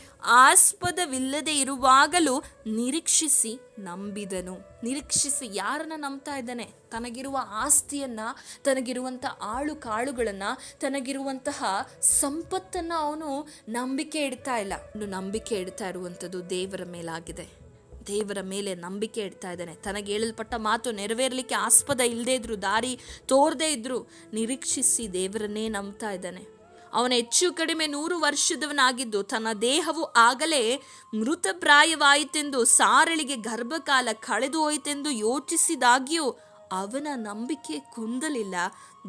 ಆಸ್ಪದವಿಲ್ಲದೆ ಇರುವಾಗಲೂ ನಿರೀಕ್ಷಿಸಿ ನಂಬಿದನು. ನಿರೀಕ್ಷಿಸಿ ಯಾರನ್ನ ನಂಬ್ತಾ ಇದ್ದಾನೆ? ತನಗಿರುವ ಆಸ್ತಿಯನ್ನ, ತನಗಿರುವಂಥ ಆಳು ಕಾಳುಗಳನ್ನ, ತನಗಿರುವಂತಹ ಸಂಪತ್ತನ್ನ ಅವನು ನಂಬಿಕೆ ಇಡ್ತಾ ಇಲ್ಲ. ನಂಬಿಕೆ ಇಡ್ತಾ ಇರುವಂಥದ್ದು ದೇವರ ಮೇಲಾಗಿದೆ. ದೇವರ ಮೇಲೆ ನಂಬಿಕೆ ಇಡ್ತಾ ಇದ್ದಾನೆ. ತನಗೆ ಹೇಳಲ್ಪಟ್ಟ ಮಾತು ನೆರವೇರಲಿಕ್ಕೆ ಆಸ್ಪದ ಇಲ್ಲದೆ ಇದ್ರು, ದಾರಿ ತೋರದೇ ಇದ್ರು, ನಿರೀಕ್ಷಿಸಿ ದೇವರನ್ನೇ ನಂಬ್ತಾ ಇದ್ದಾನೆ. ಅವನ ಹೆಚ್ಚು ಕಡಿಮೆ 100 ವರ್ಷದವನಾಗಿದ್ದು ತನ್ನ ದೇಹವು ಆಗಲೇ ಮೃತಪ್ರಾಯವಾಯಿತೆಂದು, ಸಾರಳಿಗೆ ಗರ್ಭಕಾಲ ಕಳೆದು ಹೋಯಿತೆಂದು ಯೋಚಿಸಿದಾಗ್ಯೂ ಅವನ ನಂಬಿಕೆ ಕುಂದಲಿಲ್ಲ.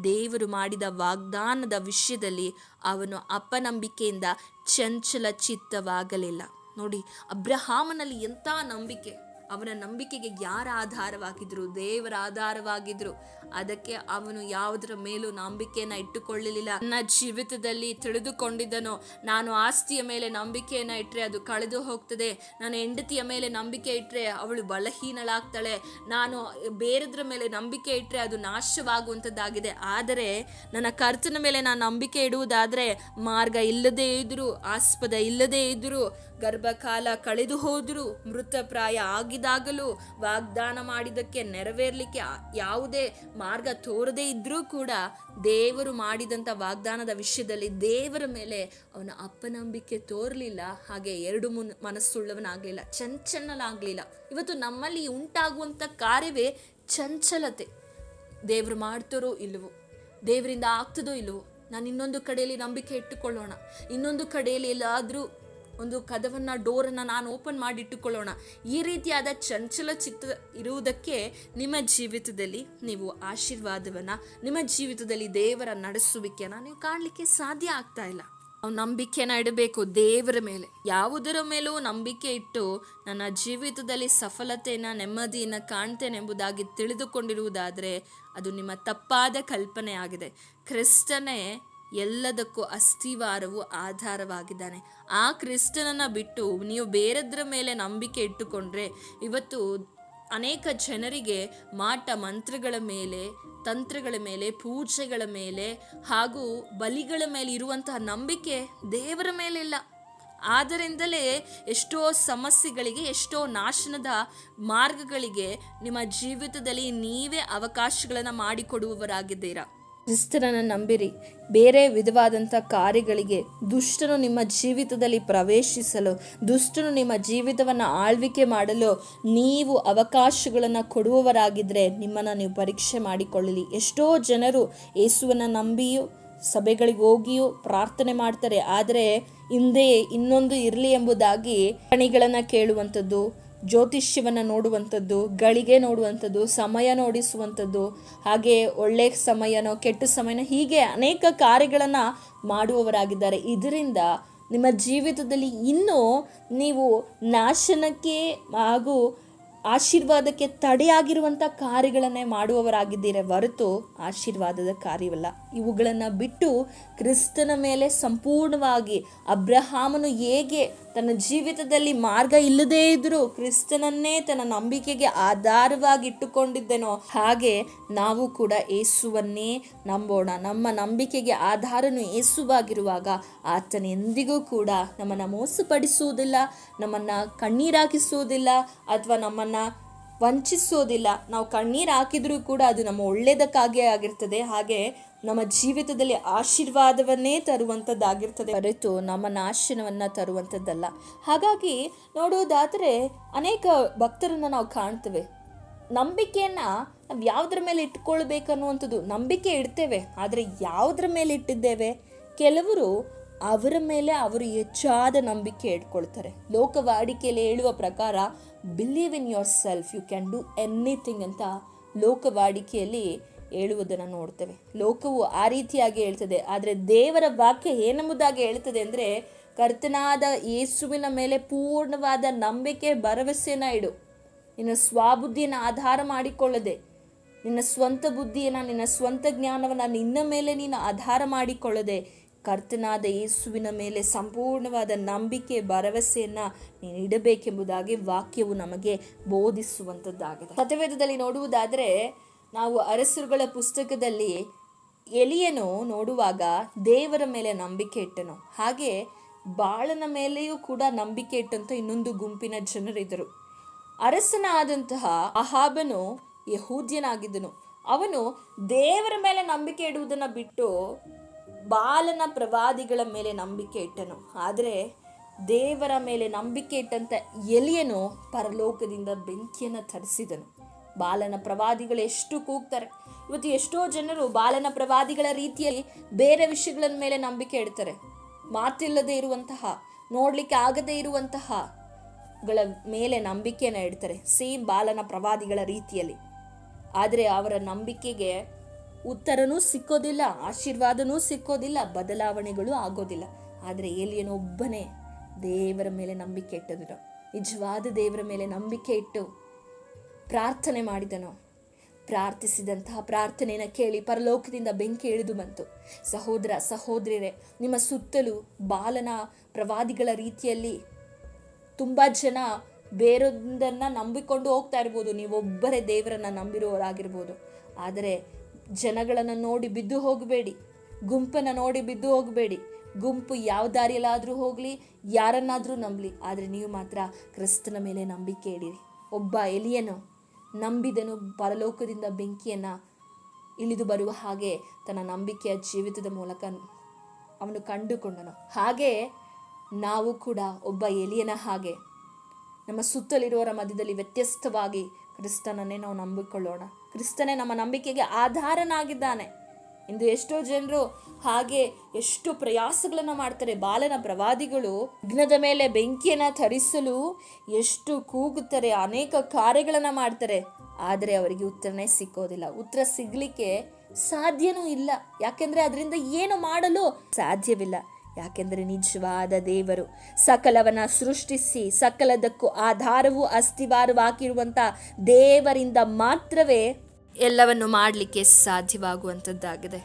ದೇವರು ಮಾಡಿದ ವಾಗ್ದಾನದ ವಿಷಯದಲ್ಲಿ ಅವನು ಅಪನಂಬಿಕೆಯಿಂದ ಚಂಚಲ ಚಿತ್ತವಾಗಲಿಲ್ಲ. ನೋಡಿ, ಅಬ್ರಹಾಮನಲ್ಲಿ ಎಂಥ ನಂಬಿಕೆ! ಅವನ ನಂಬಿಕೆಗೆ ಯಾರ ಆಧಾರವಾಗಿದ್ರು? ದೇವರ ಆಧಾರವಾಗಿದ್ರು. ಅದಕ್ಕೆ ಅವನು ಯಾವುದರ ಮೇಲೂ ನಂಬಿಕೆಯನ್ನು ಇಟ್ಟುಕೊಳ್ಳಲಿಲ್ಲ. ನನ್ನ ಜೀವಿತದಲ್ಲಿ ತಿಳಿದುಕೊಂಡಿದ್ದನು, ನಾನು ಆಸ್ತಿಯ ಮೇಲೆ ನಂಬಿಕೆಯನ್ನು ಇಟ್ಟರೆ ಅದು ಕಳೆದು ಹೋಗ್ತದೆ, ನಾನು ಹೆಂಡತಿಯ ಮೇಲೆ ನಂಬಿಕೆ ಇಟ್ಟರೆ ಅವಳು ಬಲಹೀನಳಾಗ್ತಾಳೆ, ನಾನು ಬೇರೆದ್ರ ಮೇಲೆ ನಂಬಿಕೆ ಇಟ್ಟರೆ ಅದು ನಾಶವಾಗುವಂಥದ್ದಾಗಿದೆ. ಆದರೆ ನನ್ನ ಕರ್ತನ ಮೇಲೆ ನಾನು ನಂಬಿಕೆ ಇಡುವುದಾದರೆ ಮಾರ್ಗ ಇಲ್ಲದೇ ಇದ್ರು, ಆಸ್ಪದ ಇಲ್ಲದೇ ಇದ್ರು, ಗರ್ಭಕಾಲ ಕಳೆದು ಹೋದ್ರು, ಮೃತಪ್ರಾಯ ಆಗಿದಾಗಲೂ, ವಾಗ್ದಾನ ಮಾಡಿದ್ದಕ್ಕೆ ನೆರವೇರಲಿಕ್ಕೆ ಯಾವುದೇ ಮಾರ್ಗ ತೋರದೇ ಇದ್ರೂ ಕೂಡ ದೇವರು ಮಾಡಿದಂಥ ವಾಗ್ದಾನದ ವಿಷಯದಲ್ಲಿ ದೇವರ ಮೇಲೆ ಅವನ ಅಪನಂಬಿಕೆ ತೋರಲಿಲ್ಲ. ಹಾಗೆ ಎರಡು ಮನಸ್ಸುಳ್ಳವನಾಗಲಿಲ್ಲ, ಚಂಚಲನಾಗಲಿಲ್ಲ. ಇವತ್ತು ನಮ್ಮಲ್ಲಿ ಉಂಟಾಗುವಂಥ ಕಾರ್ಯವೇ ಚಂಚಲತೆ. ದೇವರು ಮಾಡ್ತಾರೋ ಇಲ್ವೋ, ದೇವರಿಂದ ಆಗ್ತದೋ ಇಲ್ವೋ, ನಾನು ಇನ್ನೊಂದು ಕಡೆಯಲ್ಲಿ ನಂಬಿಕೆ ಇಟ್ಟುಕೊಳ್ಳೋಣ, ಇನ್ನೊಂದು ಕಡೆಯಲ್ಲಿ ಎಲ್ಲಾದರೂ ಒಂದು ಕದವನ್ನು, ಡೋರನ್ನು ನಾನು ಓಪನ್ ಮಾಡಿಟ್ಟುಕೊಳ್ಳೋಣ. ಈ ರೀತಿಯಾದ ಚಂಚಲ ಚಿತ್ತ ಇರುವುದಕ್ಕೆ ನಿಮ್ಮ ಜೀವಿತದಲ್ಲಿ ನೀವು ಆಶೀರ್ವಾದವನ್ನು, ನಿಮ್ಮ ಜೀವಿತದಲ್ಲಿ ದೇವರ ನಡೆಸುವಿಕೆಯನ್ನು ನೀವು ಕಾಣಲಿಕ್ಕೆ ಸಾಧ್ಯ ಆಗ್ತಾ ಇಲ್ಲ. ನಾವು ನಂಬಿಕೆಯನ್ನು ಇಡಬೇಕು ದೇವರ ಮೇಲೆ. ಯಾವುದರ ಮೇಲೂ ನಂಬಿಕೆ ಇಟ್ಟು ನನ್ನ ಜೀವಿತದಲ್ಲಿ ಸಫಲತೆಯನ್ನು, ನೆಮ್ಮದಿಯನ್ನು ಕಾಣ್ತೇನೆಂಬುದಾಗಿ ತಿಳಿದುಕೊಂಡಿರುವುದಾದರೆ ಅದು ನಿಮ್ಮ ತಪ್ಪಾದ ಕಲ್ಪನೆ ಆಗಿದೆ. ಕ್ರಿಸ್ತನೇ ಎಲ್ಲದಕ್ಕೂ ಅಸ್ಥಿವಾರವು ಆಧಾರವಾಗಿದ್ದಾನೆ. ಆ ಕ್ರಿಸ್ತನನ್ನು ಬಿಟ್ಟು ನೀವು ಬೇರೆದ್ರ ಮೇಲೆ ನಂಬಿಕೆ ಇಟ್ಟುಕೊಂಡ್ರೆ ಇವತ್ತು ಅನೇಕ ಜನರಿಗೆ ಮಾಟ ಮಂತ್ರಗಳ ಮೇಲೆ, ತಂತ್ರಗಳ ಮೇಲೆ, ಪೂಜೆಗಳ ಮೇಲೆ ಹಾಗೂ ಬಲಿಗಳ ಮೇಲೆ ಇರುವಂತಹ ನಂಬಿಕೆ ದೇವರ ಮೇಲಿಲ್ಲ. ಆದ್ದರಿಂದಲೇ ಎಷ್ಟೋ ಸಮಸ್ಯೆಗಳಿಗೆ, ಎಷ್ಟೋ ನಾಶನದ ಮಾರ್ಗಗಳಿಗೆ ನಿಮ್ಮ ಜೀವಿತದಲ್ಲಿ ನೀವೇ ಅವಕಾಶಗಳನ್ನು ಮಾಡಿಕೊಡುವವರಾಗಿದ್ದೀರಾ. ಕ್ರಿಸ್ತನನ್ನು ನಂಬಿರಿ. ಬೇರೆ ವಿಧವಾದಂಥ ಕಾರ್ಯಗಳಿಗೆ ದುಷ್ಟನು ನಿಮ್ಮ ಜೀವಿತದಲ್ಲಿ ಪ್ರವೇಶಿಸಲು, ದುಷ್ಟನು ನಿಮ್ಮ ಜೀವಿತವನ್ನು ಆಳ್ವಿಕೆ ಮಾಡಲು ನೀವು ಅವಕಾಶಗಳನ್ನು ಕೊಡುವವರಾಗಿದ್ದರೆ ನಿಮ್ಮನ್ನು ನೀವು ಪರೀಕ್ಷೆ ಮಾಡಿಕೊಳ್ಳಲಿ. ಎಷ್ಟೋ ಜನರು ಯೇಸುವನ್ನು ನಂಬಿಯೂ ಸಭೆಗಳಿಗೆ ಹೋಗಿಯೂ ಪ್ರಾರ್ಥನೆ ಮಾಡ್ತಾರೆ, ಆದರೆ ಹಿಂದೆ ಇನ್ನೊಂದು ಇರಲಿ ಎಂಬುದಾಗಿ ಕಣಿಗಳನ್ನು ಕೇಳುವಂಥದ್ದು, ಜ್ಯೋತಿಷ್ಯವನ್ನು ನೋಡುವಂಥದ್ದು, ಗಳಿಗೆ ನೋಡುವಂಥದ್ದು, ಸಮಯ ನೋಡಿಸುವಂಥದ್ದು, ಹಾಗೆ ಒಳ್ಳೆ ಸಮಯನೋ ಕೆಟ್ಟ ಸಮಯನೋ, ಹೀಗೆ ಅನೇಕ ಕಾರ್ಯಗಳನ್ನು ಮಾಡುವವರಾಗಿದ್ದಾರೆ. ಇದರಿಂದ ನಿಮ್ಮ ಜೀವಿತದಲ್ಲಿ ಇನ್ನೂ ನೀವು ನಾಶನಕ್ಕೆ ಹಾಗೂ ಆಶೀರ್ವಾದಕ್ಕೆ ತಡೆಯಾಗಿರುವಂಥ ಕಾರ್ಯಗಳನ್ನೇ ಮಾಡುವವರಾಗಿದ್ದೀರ ಹೊರತು ಆಶೀರ್ವಾದದ ಕಾರ್ಯವಲ್ಲ. ಇವುಗಳನ್ನು ಬಿಟ್ಟು ಕ್ರಿಸ್ತನ ಮೇಲೆ ಸಂಪೂರ್ಣವಾಗಿ, ಅಬ್ರಹಾಮನು ಹೇಗೆ ತನ್ನ ಜೀವಿತದಲ್ಲಿ ಮಾರ್ಗ ಇಲ್ಲದೇ ಇದ್ದರೂ ಕ್ರಿಸ್ತನನ್ನೇ ತನ್ನ ನಂಬಿಕೆಗೆ ಆಧಾರವಾಗಿ ಇಟ್ಟುಕೊಂಡಿದ್ದೆನೋ, ಹಾಗೆ ನಾವು ಕೂಡ ಯೇಸುವನ್ನೇ ನಂಬೋಣ. ನಮ್ಮ ನಂಬಿಕೆಗೆ ಆಧಾರನು ಯೇಸುವಾಗಿರುವಾಗ ಆತನ ಎಂದಿಗೂ ಕೂಡ ನಮ್ಮನ್ನು ಮೋಸಪಡಿಸುವುದಿಲ್ಲ, ನಮ್ಮನ್ನು ಕಣ್ಣೀರಾಕಿಸುವುದಿಲ್ಲ, ಅಥವಾ ನಮ್ಮನ್ನು ವಂಚಿಸೋದಿಲ್ಲ. ನಾವು ಕಣ್ಣೀರು ಹಾಕಿದ್ರೂ ಕೂಡ ಅದು ನಮ್ಮ ಒಳ್ಳೆಯದಕ್ಕಾಗೇ ಆಗಿರ್ತದೆ. ಹಾಗೆ ನಮ್ಮ ಜೀವಿತದಲ್ಲಿ ಆಶೀರ್ವಾದವನ್ನೇ ತರುವಂಥದ್ದಾಗಿರ್ತದೆ ಹೊರತು ನಮ್ಮ ನಾಶನವನ್ನು ತರುವಂಥದ್ದಲ್ಲ. ಹಾಗಾಗಿ ನೋಡುವುದಾದರೆ ಅನೇಕ ಭಕ್ತರನ್ನು ನಾವು ಕಾಣ್ತೇವೆ. ನಂಬಿಕೆಯನ್ನು ನಾವು ಯಾವುದ್ರ ಮೇಲೆ ಇಟ್ಕೊಳ್ಬೇಕನ್ನುವಂಥದ್ದು, ನಂಬಿಕೆ ಇಡ್ತೇವೆ, ಆದರೆ ಯಾವುದ್ರ ಮೇಲೆ ಇಟ್ಟಿದ್ದೇವೆ? ಕೆಲವರು ಅವರ ಮೇಲೆ ಅವರು ಹೆಚ್ಚಾದ ನಂಬಿಕೆ ಇಟ್ಕೊಳ್ತಾರೆ. ಲೋಕವಾಡಿಕೆಯಲ್ಲಿ ಹೇಳುವ ಪ್ರಕಾರ believe in yourself, you can do anything ಅಂತ ಲೋಕವಾಡಿಕೆಯಲ್ಲಿ ಹೇಳುವುದನ್ನು ನೋಡ್ತೇವೆ. ಲೋಕವು ಆ ರೀತಿಯಾಗಿ ಹೇಳ್ತದೆ, ಆದರೆ ದೇವರ ವಾಕ್ಯ ಏನೆಂಬುದಾಗಿ ಹೇಳ್ತದೆ ಅಂದರೆ, ಕರ್ತನಾದ ಯೇಸುವಿನ ಮೇಲೆ ಪೂರ್ಣವಾದ ನಂಬಿಕೆ ಭರವಸೆನ ಇಡು. ನಿನ್ನ ಸ್ವಬುದ್ಧಿಯನ್ನು ಆಧಾರ ಮಾಡಿಕೊಳ್ಳದೆ, ನಿನ್ನ ಸ್ವಂತ ಬುದ್ಧಿಯನ್ನು, ನಿನ್ನ ಸ್ವಂತ ಜ್ಞಾನವನ್ನು ನಿನ್ನ ಮೇಲೆ ನೀನು ಆಧಾರ ಮಾಡಿಕೊಳ್ಳದೆ, ಕರ್ತನಾದ ಯೇಸುವಿನ ಮೇಲೆ ಸಂಪೂರ್ಣವಾದ ನಂಬಿಕೆ ಭರವಸೆಯನ್ನು ನೀನು ಇಡಬೇಕೆಂಬುದಾಗಿ ವಾಕ್ಯವು ನಮಗೆ ಬೋಧಿಸುವಂಥದ್ದಾಗಿದೆ. ಸತ್ಯವೇದದಲ್ಲಿ ನೋಡುವುದಾದರೆ, ನಾವು ಅರಸರುಗಳ ಪುಸ್ತಕದಲ್ಲಿ ಎಲಿಯನು ನೋಡುವಾಗ ದೇವರ ಮೇಲೆ ನಂಬಿಕೆ ಇಟ್ಟನು. ಹಾಗೆ ಬಾಳನ ಮೇಲೆಯೂ ಕೂಡ ನಂಬಿಕೆ ಇಟ್ಟಂಥ ಇನ್ನೊಂದು ಗುಂಪಿನ ಜನರಿದ್ದರು. ಅರಸನಾದಂತಹ ಅಹಾಬನು ಯಹೂದ್ಯನಾಗಿದ್ದನು. ಅವನು ದೇವರ ಮೇಲೆ ನಂಬಿಕೆ ಇಡುವುದನ್ನು ಬಿಟ್ಟು ಬಾಲನ ಪ್ರವಾದಿಗಳ ಮೇಲೆ ನಂಬಿಕೆ ಇಟ್ಟನು. ಆದರೆ ದೇವರ ಮೇಲೆ ನಂಬಿಕೆ ಇಟ್ಟಂಥ ಎಲಿಯನು ಪರಲೋಕದಿಂದ ಬೆಂಕಿಯನ್ನು ತರಿಸಿದನು. ಬಾಲನ ಪ್ರವಾದಿಗಳು ಎಷ್ಟು ಕೂಗ್ತಾರೆ. ಇವತ್ತು ಎಷ್ಟೋ ಜನರು ಬಾಲನ ಪ್ರವಾದಿಗಳ ರೀತಿಯಲ್ಲಿ ಬೇರೆ ವಿಷಯಗಳ ಮೇಲೆ ನಂಬಿಕೆ ಇಡ್ತಾರೆ. ಮಾತಿಲ್ಲದೆ ಇರುವಂತಹ, ನೋಡ್ಲಿಕ್ಕೆ ಆಗದೇ ಇರುವಂತಹ ಗಳ ಮೇಲೆ ನಂಬಿಕೆಯನ್ನು ಇಡ್ತಾರೆ, ಸೇಮ್ ಬಾಲನ ಪ್ರವಾದಿಗಳ ರೀತಿಯಲ್ಲಿ. ಆದರೆ ಅವರ ನಂಬಿಕೆಗೆ ಉತ್ತರನೂ ಸಿಕ್ಕೋದಿಲ್ಲ, ಆಶೀರ್ವಾದನೂ ಸಿಕ್ಕೋದಿಲ್ಲ, ಬದಲಾವಣೆಗಳು ಆಗೋದಿಲ್ಲ. ಆದರೆ ಏಲಿಯನೊಬ್ಬನೇ ದೇವರ ಮೇಲೆ ನಂಬಿಕೆ ಇಟ್ಟದನು. ನಿಜವಾದ ದೇವರ ಮೇಲೆ ನಂಬಿಕೆ ಇಟ್ಟು ಪ್ರಾರ್ಥನೆ ಮಾಡಿದನು. ಪ್ರಾರ್ಥಿಸಿದಂತಹ ಪ್ರಾರ್ಥನೆಯನ್ನು ಕೇಳಿ ಪರಲೋಕದಿಂದ ಬೆಂಕಿ ಇಳಿದು ಬಂತು. ಸಹೋದರ ಸಹೋದರಿಯರೇ, ನಿಮ್ಮ ಸುತ್ತಲೂ ಬಾಲನ ಪ್ರವಾದಿಗಳ ರೀತಿಯಲ್ಲಿ ತುಂಬ ಜನ ಬೇರೊಂದನ್ನು ನಂಬಿಕೊಂಡು ಹೋಗ್ತಾ ಇರ್ಬೋದು. ನೀವೊಬ್ಬರೇ ದೇವರನ್ನು ನಂಬಿರೋರಾಗಿರ್ಬೋದು. ಆದರೆ ಜನಗಳನ್ನು ನೋಡಿ ಬಿದ್ದು ಹೋಗಬೇಡಿ, ಗುಂಪನ್ನು ನೋಡಿ ಬಿದ್ದು ಹೋಗಬೇಡಿ. ಗುಂಪು ಯಾವ ದಾರಿಯಲ್ಲಾದರೂ ಹೋಗಲಿ, ಯಾರನ್ನಾದರೂ ನಂಬಲಿ, ಆದರೆ ನೀವು ಮಾತ್ರ ಕ್ರಿಸ್ತನ ಮೇಲೆ ನಂಬಿಕೆ ಇಡಿರಿ. ಒಬ್ಬ ಎಲಿಯನು ನಂಬಿದನು, ಪರಲೋಕದಿಂದ ಬೆಂಕಿಯನ್ನು ಇಳಿದು ಬರುವ ಹಾಗೆ ತನ್ನ ನಂಬಿಕೆಯ ಜೀವಿತದ ಮೂಲಕ ಅವನು ಕಂಡುಕೊಂಡನು. ಹಾಗೆ ನಾವು ಕೂಡ ಒಬ್ಬ ಎಲಿಯನ ಹಾಗೆ ನಮ್ಮ ಸುತ್ತಲಿರುವವರ ಮಧ್ಯದಲ್ಲಿ ವ್ಯತ್ಯಸ್ತವಾಗಿ ಕ್ರಿಸ್ತನನ್ನೇ ನಾವು ನಂಬಿಕೊಳ್ಳೋಣ. ಕ್ರಿಸ್ತನೇ ನಮ್ಮ ನಂಬಿಕೆಗೆ ಆಧಾರನಾಗಿದ್ದಾನೆ. ಇಂದು ಎಷ್ಟೋ ಜನರು ಹಾಗೆ ಎಷ್ಟು ಪ್ರಯಾಸಗಳನ್ನು ಮಾಡ್ತಾರೆ. ಬಾಲನ ಪ್ರವಾದಿಗಳು ಯಜ್ಞದ ಮೇಲೆ ಬೆಂಕಿಯನ್ನು ತರಿಸಲು ಎಷ್ಟು ಕೂಗುತ್ತಾರೆ, ಅನೇಕ ಕಾರ್ಯಗಳನ್ನು ಮಾಡ್ತಾರೆ, ಆದರೆ ಅವರಿಗೆ ಉತ್ತರನೇ ಸಿಕ್ಕೋದಿಲ್ಲ. ಉತ್ತರ ಸಿಗಲಿಕ್ಕೆ ಸಾಧ್ಯನೂ ಇಲ್ಲ. ಯಾಕೆಂದರೆ ಅದರಿಂದ ಏನು ಮಾಡಲು ಸಾಧ್ಯವಿಲ್ಲ. ಯಾಕೆಂದರೆ ನಿಜವಾದ ದೇವರು ಸಕಲವನ್ನ ಸೃಷ್ಟಿಸಿ ಸಕಲದಕ್ಕೂ ಆಧಾರವೂ ಅಸ್ತಿವಾರವಾಗಿರುವಂಥ ದೇವರಿಂದ ಮಾತ್ರವೇ ಎಲ್ಲವನ್ನು ಮಾಡಲಿಕ್ಕೆ ಸಾಧ್ಯವಾಗುವಂಥದ್ದಾಗಿದೆ.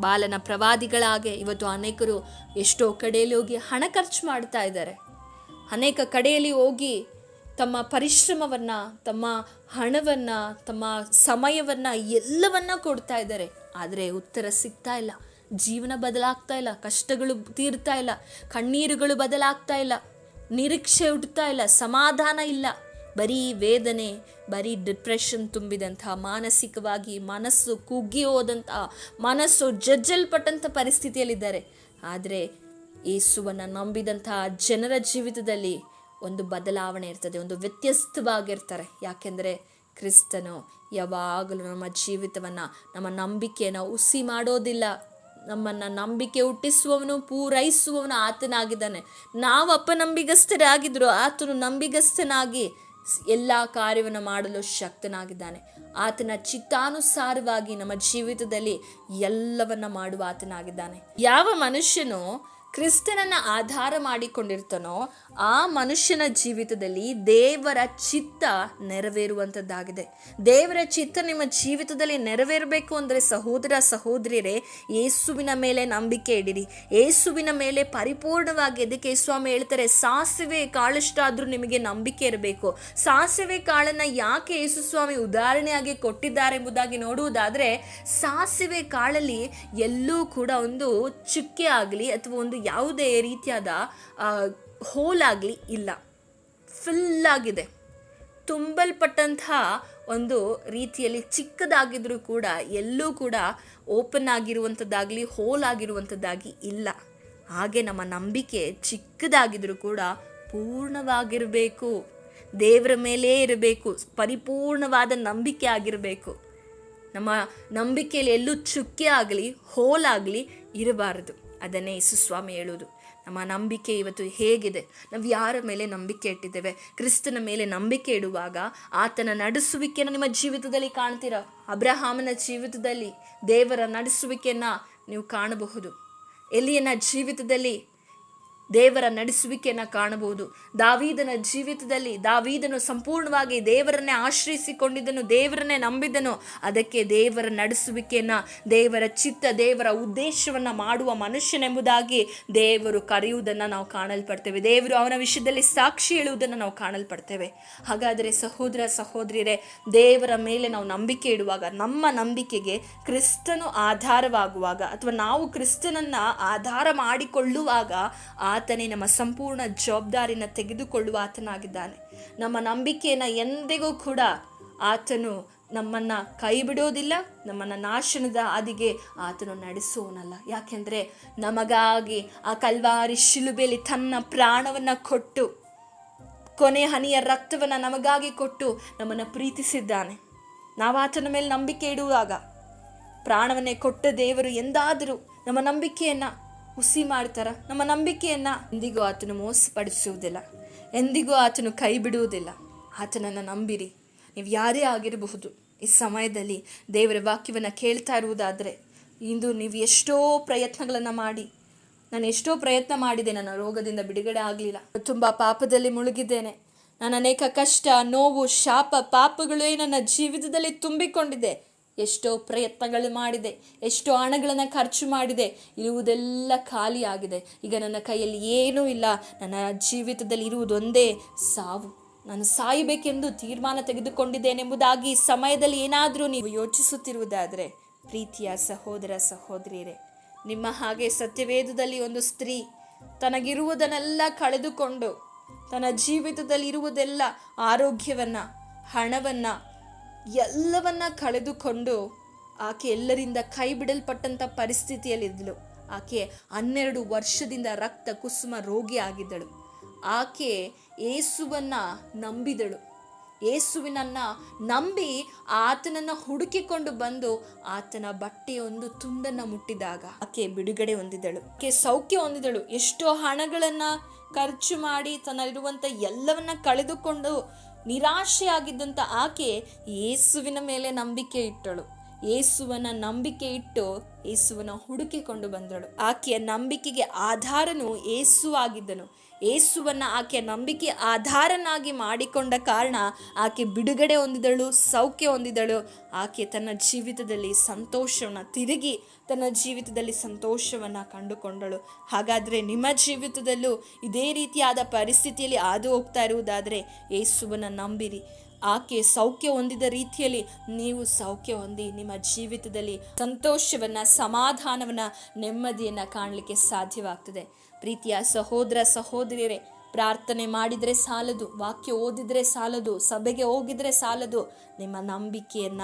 ಬಾಲನ ಪ್ರವಾದಿಗಳಾಗೆ ಇವತ್ತು ಅನೇಕರು ಎಷ್ಟೋ ಕಡೆಯಲ್ಲಿ ಹೋಗಿ ಹಣ ಖರ್ಚು ಮಾಡ್ತಾ ಇದ್ದಾರೆ. ಅನೇಕ ಕಡೆಯಲ್ಲಿ ಹೋಗಿ ತಮ್ಮ ಪರಿಶ್ರಮವನ್ನು, ತಮ್ಮ ಹಣವನ್ನು, ತಮ್ಮ ಸಮಯವನ್ನು ಎಲ್ಲವನ್ನ ಕೊಡ್ತಾ ಇದ್ದಾರೆ. ಆದರೆ ಉತ್ತರ ಸಿಗ್ತಾ ಇಲ್ಲ. ಜೀವನ ಬದಲಾಗ್ತಾ ಇಲ್ಲ, ಕಷ್ಟಗಳು ತೀರ್ತಾ ಇಲ್ಲ, ಕಣ್ಣೀರುಗಳು ಬದಲಾಗ್ತಾ ಇಲ್ಲ, ನಿರೀಕ್ಷೆ ಹುಟ್ಟುತ್ತಾ ಇಲ್ಲ, ಸಮಾಧಾನ ಇಲ್ಲ. ಬರೀ ವೇದನೆ, ಬರೀ ಡಿಪ್ರೆಷನ್ ತುಂಬಿದಂತಹ, ಮಾನಸಿಕವಾಗಿ ಮನಸ್ಸು ಕುಗ್ಗಿ ಹೋದಂತಹ, ಮನಸ್ಸು ಜಜ್ಜಲ್ಪಟ್ಟಂಥ ಪರಿಸ್ಥಿತಿಯಲ್ಲಿದ್ದಾರೆ. ಆದರೆ ಯೇಸುವನ್ನು ನಂಬಿದಂತಹ ಜನರ ಜೀವಿತದಲ್ಲಿ ಒಂದು ಬದಲಾವಣೆ ಇರ್ತದೆ, ಒಂದು ವ್ಯತ್ಯಸ್ತವಾಗಿರ್ತಾರೆ. ಯಾಕೆಂದರೆ ಕ್ರಿಸ್ತನು ಯಾವಾಗಲೂ ನಮ್ಮ ಜೀವಿತವನ್ನು, ನಮ್ಮ ನಂಬಿಕೆಯನ್ನು ಹುಸಿ ಮಾಡೋದಿಲ್ಲ. ನಮ್ಮನ್ನು ನಂಬಿಕೆ ಹುಟ್ಟಿಸುವವನು, ಪೂರೈಸುವವನು ಆತನಾಗಿದ್ದಾನೆ. ನಾವು ಅಪನಂಬಿಗಸ್ತರಾಗಿದ್ದರೂ ಆತನು ನಂಬಿಗಸ್ತನಾಗಿ ಎಲ್ಲ ಕಾರ್ಯವನ್ನು ಮಾಡಲು ಶಕ್ತನಾಗಿದ್ದಾನೆ. ಆತನ ಚಿತ್ತಾನುಸಾರವಾಗಿ ನಮ್ಮ ಜೀವಿತದಲ್ಲಿ ಎಲ್ಲವನ್ನ ಮಾಡುವ ಆತನಾಗಿದ್ದಾನೆ. ಯಾವ ಮನುಷ್ಯನು ಕ್ರಿಸ್ತನನ್ನು ಆಧಾರ ಮಾಡಿಕೊಂಡಿರ್ತಾನೋ ಆ ಮನುಷ್ಯನ ಜೀವಿತದಲ್ಲಿ ದೇವರ ಚಿತ್ತ ನೆರವೇರುವಂಥದ್ದಾಗಿದೆ. ದೇವರ ಚಿತ್ತ ನಿಮ್ಮ ಜೀವಿತದಲ್ಲಿ ನೆರವೇರಬೇಕು ಅಂದರೆ ಸಹೋದರ ಸಹೋದರಿಯರೇ, ಯೇಸುವಿನ ಮೇಲೆ ನಂಬಿಕೆ ಇಡಿರಿ. ಯೇಸುವಿನ ಮೇಲೆ ಪರಿಪೂರ್ಣವಾಗಿ, ಅದಕ್ಕೆ ಸ್ವಾಮಿ ಹೇಳ್ತಾರೆ, ಸಾಸಿವೆ ಕಾಳಷ್ಟಾದರೂ ನಿಮಗೆ ನಂಬಿಕೆ ಇರಬೇಕು. ಸಾಸಿವೆ ಕಾಳನ್ನು ಯಾಕೆ ಯೇಸು ಸ್ವಾಮಿ ಉದಾಹರಣೆಯಾಗಿ ಕೊಟ್ಟಿದ್ದಾರೆ ಎಂಬುದಾಗಿ ನೋಡುವುದಾದರೆ, ಸಾಸಿವೆ ಕಾಳಲ್ಲಿ ಎಲ್ಲೂ ಕೂಡ ಒಂದು ಚುಕ್ಕೆ ಆಗಲಿ ಅಥವಾ ಒಂದು ಯಾವುದೇ ರೀತಿಯಾದ ಹೋಲಾಗಲಿ ಇಲ್ಲ, ಫುಲ್ಲಾಗಿದೆ. ತುಂಬಲ್ಪಟ್ಟಂತಹ ಒಂದು ರೀತಿಯಲ್ಲಿ ಚಿಕ್ಕದಾಗಿದ್ರೂ ಕೂಡ ಎಲ್ಲೂ ಕೂಡ ಓಪನ್ ಆಗಿರುವಂಥದ್ದಾಗಲಿ ಹೋಲಾಗಿರುವಂಥದ್ದಾಗಿ ಇಲ್ಲ. ಹಾಗೆ ನಮ್ಮ ನಂಬಿಕೆ ಚಿಕ್ಕದಾಗಿದ್ರೂ ಕೂಡ ಪೂರ್ಣವಾಗಿರಬೇಕು, ದೇವರ ಮೇಲೇ ಇರಬೇಕು, ಪರಿಪೂರ್ಣವಾದ ನಂಬಿಕೆ ಆಗಿರಬೇಕು. ನಮ್ಮ ನಂಬಿಕೆಯಲ್ಲಿ ಎಲ್ಲೂ ಚುಕ್ಕೆ ಆಗಲಿ ಹೋಲಾಗಲಿ ಇರಬಾರದು. ಅದನ್ನೇ ಯೇಸು ಸ್ವಾಮಿ ಹೇಳೋದು. ನಮ್ಮ ನಂಬಿಕೆ ಇವತ್ತು ಹೇಗಿದೆ, ನಾವು ಯಾರ ಮೇಲೆ ನಂಬಿಕೆ ಇಟ್ಟಿದ್ದೇವೆ? ಕ್ರಿಸ್ತನ ಮೇಲೆ ನಂಬಿಕೆ ಇಡುವಾಗ ಆತನ ನಡೆಸುವಿಕೆಯನ್ನು ನಿಮ್ಮ ಜೀವಿತದಲ್ಲಿ ಕಾಣ್ತೀರಾ. ಅಬ್ರಹಾಮನ ಜೀವಿತದಲ್ಲಿ ದೇವರ ನಡೆಸುವಿಕೆಯನ್ನು ನೀವು ಕಾಣಬಹುದು. ಎಲಿಯನ ಜೀವಿತದಲ್ಲಿ ದೇವರ ನಡೆಸುವಿಕೆಯನ್ನು ಕಾಣಬಹುದು. ದಾವೀದನ ಜೀವಿತದಲ್ಲಿ ದಾವೀದನು ಸಂಪೂರ್ಣವಾಗಿ ದೇವರನ್ನೇ ಆಶ್ರಯಿಸಿಕೊಂಡಿದ್ದನು, ದೇವರನ್ನೇ ನಂಬಿದನು. ಅದಕ್ಕೆ ದೇವರ ನಡೆಸುವಿಕೆಯನ್ನು, ದೇವರ ಚಿತ್ತ, ದೇವರ ಉದ್ದೇಶವನ್ನು ಮಾಡುವ ಮನುಷ್ಯನೆಂಬುದಾಗಿ ದೇವರು ಕರೆಯುವುದನ್ನು ನಾವು ಕಾಣಲ್ಪಡ್ತೇವೆ. ದೇವರು ಅವನ ವಿಷಯದಲ್ಲಿ ಸಾಕ್ಷಿ ಹೇಳುವುದನ್ನು ನಾವು ಕಾಣಲ್ಪಡ್ತೇವೆ. ಹಾಗಾದರೆ ಸಹೋದರ ಸಹೋದರಿಯರೇ, ದೇವರ ಮೇಲೆ ನಾವು ನಂಬಿಕೆ ಇಡುವಾಗ, ನಮ್ಮ ನಂಬಿಕೆಗೆ ಕ್ರಿಸ್ತನು ಆಧಾರವಾಗುವಾಗ ಅಥವಾ ನಾವು ಕ್ರಿಸ್ತನನ್ನು ಆಧಾರ ಮಾಡಿಕೊಳ್ಳುವಾಗ ಆತನೇ ನಮ್ಮ ಸಂಪೂರ್ಣ ಜವಾಬ್ದಾರಿನ ತೆಗೆದುಕೊಳ್ಳುವ ಆತನಾಗಿದ್ದಾನೆ. ನಮ್ಮ ನಂಬಿಕೆಯನ್ನು ಎಂದಿಗೂ ಕೂಡ ಆತನು ನಮ್ಮನ್ನು ಕೈ ಬಿಡೋದಿಲ್ಲ, ನಮ್ಮನ್ನು ನಾಶನದ ಹಾದಿಗೆ ಆತನು ನಡೆಸುವನಲ್ಲ. ಯಾಕೆಂದರೆ ನಮಗಾಗಿ ಆ ಕಲ್ವಾರಿ ಶಿಲುಬೆಯಲ್ಲಿ ತನ್ನ ಪ್ರಾಣವನ್ನು ಕೊಟ್ಟು, ಕೊನೆ ಹನಿಯ ರಕ್ತವನ್ನು ನಮಗಾಗಿ ಕೊಟ್ಟು ನಮ್ಮನ್ನು ಪ್ರೀತಿಸಿದ್ದಾನೆ. ನಾವು ಆತನ ಮೇಲೆ ನಂಬಿಕೆ ಇಡುವಾಗ, ಪ್ರಾಣವನ್ನೇ ಕೊಟ್ಟ ದೇವರು ಎಂದಾದರೂ ನಮ್ಮ ನಂಬಿಕೆಯನ್ನು ಹುಸಿ ಮಾಡ್ತಾರ? ನಮ್ಮ ನಂಬಿಕೆಯನ್ನು ಎಂದಿಗೂ ಆತನು ಮೋಸಪಡಿಸುವುದಿಲ್ಲ, ಎಂದಿಗೂ ಆತನು ಕೈ ಬಿಡುವುದಿಲ್ಲ. ಆತನನ್ನು ನಂಬಿರಿ. ನೀವು ಯಾರೇ ಆಗಿರಬಹುದು, ಈ ಸಮಯದಲ್ಲಿ ದೇವರ ವಾಕ್ಯವನ್ನು ಕೇಳ್ತಾ ಇರುವುದಾದರೆ, ಇಂದು ನೀವು ಎಷ್ಟೋ ಪ್ರಯತ್ನಗಳನ್ನು ಮಾಡಿ, ನಾನು ಎಷ್ಟೋ ಪ್ರಯತ್ನ ಮಾಡಿದೆ, ನನ್ನ ರೋಗದಿಂದ ಬಿಡುಗಡೆ ಆಗಲಿಲ್ಲ, ತುಂಬ ಪಾಪದಲ್ಲಿ ಮುಳುಗಿದ್ದೇನೆ, ನಾನು ಅನೇಕ ಕಷ್ಟ, ನೋವು, ಶಾಪ, ಪಾಪಗಳೇ ನನ್ನ ಜೀವಿತದಲ್ಲಿ ತುಂಬಿಕೊಂಡಿದೆ, ಎಷ್ಟೋ ಪ್ರಯತ್ನಗಳು ಮಾಡಿದೆ, ಎಷ್ಟೋ ಹಣಗಳನ್ನು ಖರ್ಚು ಮಾಡಿದೆ, ಇರುವುದೆಲ್ಲ ಖಾಲಿ ಆಗಿದೆ, ಈಗ ನನ್ನ ಕೈಯಲ್ಲಿ ಏನೂ ಇಲ್ಲ, ನನ್ನ ಜೀವಿತದಲ್ಲಿ ಇರುವುದೊಂದೇ ಸಾವು, ನಾನು ಸಾಯಬೇಕೆಂದು ತೀರ್ಮಾನ ತೆಗೆದುಕೊಂಡಿದ್ದೇನೆಂಬುದಾಗಿ ಸಮಯದಲ್ಲಿ ಏನಾದರೂ ನೀವು ಯೋಚಿಸುತ್ತಿರುವುದಾದರೆ, ಪ್ರೀತಿಯ ಸಹೋದರ ಸಹೋದರಿಯರೇ, ನಿಮ್ಮ ಹಾಗೆ ಸತ್ಯವೇದದಲ್ಲಿ ಒಂದು ಸ್ತ್ರೀ ತನಗಿರುವುದನ್ನೆಲ್ಲ ಕಳೆದುಕೊಂಡು, ತನ್ನ ಜೀವಿತದಲ್ಲಿ ಇರುವುದೆಲ್ಲ ಆರೋಗ್ಯವನ್ನು, ಹಣವನ್ನು, ಎಲ್ಲವನ್ನ ಕಳೆದುಕೊಂಡು ಆಕೆ ಎಲ್ಲರಿಂದ ಕೈ ಬಿಡಲ್ಪಟ್ಟಂಥ ಪರಿಸ್ಥಿತಿಯಲ್ಲಿದ್ದಳು. ಆಕೆ 12 ವರ್ಷದಿಂದ ರಕ್ತ ಕುಸುಮ ರೋಗಿ ಆಗಿದ್ದಳು. ಆಕೆ ಯೇಸುವನ್ನು ನಂಬಿದಳು. ಯೇಸುವಿನನ್ನು ನಂಬಿ ಆತನನ್ನು ಹುಡುಕಿಕೊಂಡು ಬಂದು ಆತನ ಬಟ್ಟೆಯೊಂದು ತುಂಡನ್ನು ಮುಟ್ಟಿದಾಗ ಆಕೆ ಬಿಡುಗಡೆ ಹೊಂದಿದಳು, ಆಕೆ ಸೌಖ್ಯ ಹೊಂದಿದಳು. ಎಷ್ಟೋ ಹಣಗಳನ್ನು ಖರ್ಚು ಮಾಡಿ ತನ್ನಲ್ಲಿರುವಂಥ ಎಲ್ಲವನ್ನ ಕಳೆದುಕೊಂಡು ನಿರಾಶೆಯಾಗಿದ್ದಂಥ ಆಕೆ ಯೇಸುವಿನ ಮೇಲೆ ನಂಬಿಕೆ ಇಟ್ಟಳು. ಯೇಸುವನ ನಂಬಿಕೆ ಇಟ್ಟು ಯೇಸುವನ ಹುಡುಕಿಕೊಂಡು ಬಂದಳು. ಆಕೆಯ ನಂಬಿಕೆಗೆ ಆಧಾರನು ಯೇಸು ಆಗಿದ್ದನು. ಯೇಸುವನ್ನು ಆಕೆಯ ನಂಬಿಕೆ ಆಧಾರನಾಗಿ ಮಾಡಿಕೊಂಡ ಕಾರಣ ಆಕೆ ಬಿಡುಗಡೆ ಹೊಂದಿದಳು, ಸೌಖ್ಯ ಹೊಂದಿದಳು. ಆಕೆ ತನ್ನ ಜೀವಿತದಲ್ಲಿ ಸಂತೋಷವನ್ನು ತಿರುಗಿ ತನ್ನ ಜೀವಿತದಲ್ಲಿ ಸಂತೋಷವನ್ನು ಕಂಡುಕೊಂಡಳು. ಹಾಗಾದರೆ ನಿಮ್ಮ ಜೀವಿತದಲ್ಲೂ ಇದೇ ರೀತಿಯಾದ ಪರಿಸ್ಥಿತಿಯಲ್ಲಿ ಹಾದು ಹೋಗ್ತಾ ಇರುವುದಾದರೆ ಯೇಸುವನ್ನು ನಂಬಿರಿ. ಆಕೆ ಸೌಖ್ಯ ಹೊಂದಿದ ರೀತಿಯಲ್ಲಿ ನೀವು ಸೌಖ್ಯ ಹೊಂದಿ ನಿಮ್ಮ ಜೀವಿತದಲ್ಲಿ ಸಂತೋಷವನ್ನ, ಸಮಾಧಾನವನ್ನ, ನೆಮ್ಮದಿಯನ್ನ ಕಾಣಲಿಕ್ಕೆ ಸಾಧ್ಯವಾಗ್ತದೆ. ಪ್ರೀತಿಯ ಸಹೋದರ ಸಹೋದರಿಯರೇ, ಪ್ರಾರ್ಥನೆ ಮಾಡಿದರೆ ಸಾಲದು, ವಾಕ್ಯ ಓದಿದ್ರೆ ಸಾಲದು, ಸಭೆಗೆ ಹೋಗಿದ್ರೆ ಸಾಲದು. ನಿಮ್ಮ ನಂಬಿಕೆಯನ್ನ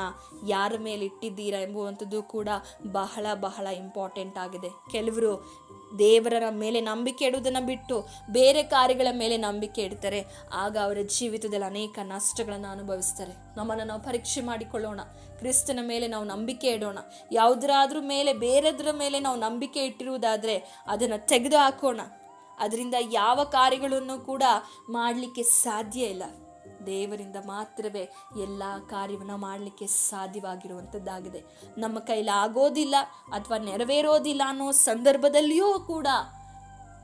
ಯಾರ ಮೇಲೆ ಇಟ್ಟಿದ್ದೀರಾ ಎಂಬುವಂಥದ್ದು ಕೂಡ ಬಹಳ ಬಹಳ ಇಂಪಾರ್ಟೆಂಟ್ ಆಗಿದೆ. ಕೆಲವರು ದೇವರ ಮೇಲೆ ನಂಬಿಕೆ ಇಡುವುದನ್ನು ಬಿಟ್ಟು ಬೇರೆ ಕಾರ್ಯಗಳ ಮೇಲೆ ನಂಬಿಕೆ ಇಡ್ತಾರೆ. ಆಗ ಅವರ ಜೀವಿತದಲ್ಲಿ ಅನೇಕ ನಷ್ಟಗಳನ್ನು ಅನುಭವಿಸ್ತಾರೆ. ನಮ್ಮನ್ನು ನಾವು ಪರೀಕ್ಷೆ ಮಾಡಿಕೊಳ್ಳೋಣ. ಕ್ರಿಸ್ತನ ಮೇಲೆ ನಾವು ನಂಬಿಕೆ ಇಡೋಣ. ಯಾವುದರಾದ್ರೂ ಮೇಲೆ, ಬೇರೆದ್ರ ಮೇಲೆ ನಾವು ನಂಬಿಕೆ ಇಟ್ಟಿರುವುದಾದರೆ ಅದನ್ನು ತೆಗೆದು ಹಾಕೋಣ. ಅದರಿಂದ ಯಾವ ಕಾರ್ಯಗಳನ್ನು ಕೂಡ ಮಾಡಲಿಕ್ಕೆ ಸಾಧ್ಯ ಇಲ್ಲ. ದೇವರಿಂದ ಮಾತ್ರವೇ ಎಲ್ಲ ಕಾರ್ಯವನ್ನು ಮಾಡಲಿಕ್ಕೆ ಸಾಧ್ಯವಾಗಿರುವಂಥದ್ದಾಗಿದೆ. ನಮ್ಮ ಕೈಲಿ ಆಗೋದಿಲ್ಲ ಅಥವಾ ನೆರವೇರೋದಿಲ್ಲ ಅನ್ನೋ ಸಂದರ್ಭದಲ್ಲಿಯೂ ಕೂಡ,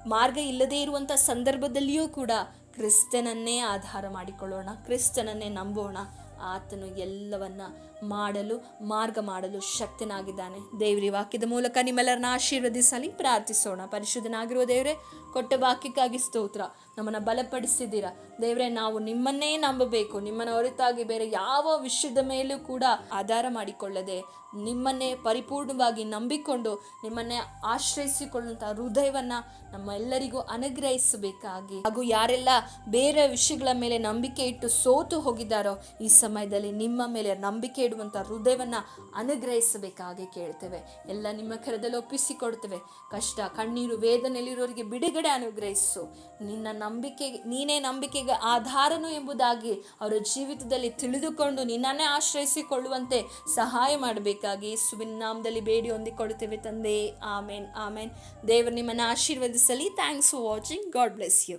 ಮಾರ್ಗ ಇಲ್ಲದೇ ಇರುವಂಥ ಸಂದರ್ಭದಲ್ಲಿಯೂ ಕೂಡ ಕ್ರಿಸ್ತನನ್ನೇ ಆಧಾರ ಮಾಡಿಕೊಳ್ಳೋಣ, ಕ್ರಿಸ್ತನನ್ನೇ ನಂಬೋಣ. ಆತನು ಎಲ್ಲವನ್ನ ಮಾಡಲು, ಮಾರ್ಗ ಮಾಡಲು ಶಕ್ತನಾಗಿದ್ದಾನೆ. ದೇವರ ವಾಕ್ಯದ ಮೂಲಕ ನಿಮ್ಮೆಲ್ಲರನ್ನ ಆಶೀರ್ವದಿಸಲಿ. ಪ್ರಾರ್ಥಿಸೋಣ. ಪರಿಶುದ್ಧನಾಗಿರುವ ದೇವರೇ, ಕೊಟ್ಟ ವಾಕ್ಯಕ್ಕಾಗಿ ಸ್ತೋತ್ರ. ನಮ್ಮನ್ನು ಬಲಪಡಿಸಿದ್ದೀರಾ ದೇವರೇ. ನಾವು ನಿಮ್ಮನ್ನೇ ನಂಬಬೇಕು. ನಿಮ್ಮನ್ನು ಹೊರತಾಗಿ ಬೇರೆ ಯಾವ ವಿಷಯದ ಮೇಲೂ ಕೂಡ ಆಧಾರ ಮಾಡಿಕೊಳ್ಳದೆ ನಿಮ್ಮನ್ನೇ ಪರಿಪೂರ್ಣವಾಗಿ ನಂಬಿಕೊಂಡು ನಿಮ್ಮನ್ನೇ ಆಶ್ರಯಿಸಿಕೊಳ್ಳುವಂಥ ಹೃದಯವನ್ನು ನಮ್ಮೆಲ್ಲರಿಗೂ ಅನುಗ್ರಹಿಸಬೇಕಾಗಿ, ಹಾಗೂ ಯಾರೆಲ್ಲ ಬೇರೆ ವಿಷಯಗಳ ಮೇಲೆ ನಂಬಿಕೆ ಇಟ್ಟು ಸೋತು ಹೋಗಿದ್ದಾರೋ ಈ ಸಮಯದಲ್ಲಿ ನಿಮ್ಮ ಮೇಲೆ ನಂಬಿಕೆ ಇಡುವಂಥ ಹೃದಯವನ್ನು ಅನುಗ್ರಹಿಸಬೇಕಾಗಿ ಕೇಳ್ತೇವೆ. ಎಲ್ಲ ನಿಮ್ಮ ಕರದಲ್ಲಿ ಒಪ್ಪಿಸಿಕೊಡ್ತೇವೆ. ಕಷ್ಟ, ಕಣ್ಣೀರು, ವೇದನೆಯಲ್ಲಿರೋರಿಗೆ ಬಿಡುಗಡೆ ಅನುಗ್ರಹಿಸು. ನಿನ್ನ ನಂಬಿಕೆ, ನೀನೇ ನಂಬಿಕೆಗೆ ಆಧಾರನು ಎಂಬುದಾಗಿ ಅವರ ಜೀವಿತದಲ್ಲಿ ತಿಳಿದುಕೊಂಡು ನಿನ್ನನ್ನೇ ಆಶ್ರಯಿಸಿಕೊಳ್ಳುವಂತೆ ಸಹಾಯ ಮಾಡಬೇಕಾಗಿ ಯೇಸುವಿನ ನಾಮದಲ್ಲಿ ಬೇಡಿ ಹೊಂದಿಕೊಳ್ಳುತ್ತೇವೆ ತಂದೆ. ಆಮೇನ್, ಆಮೇನ್. ದೇವರು ನಿಮ್ಮನ್ನು ಆಶೀರ್ವದಿಸಲಿ. Thanks for watching. God bless you.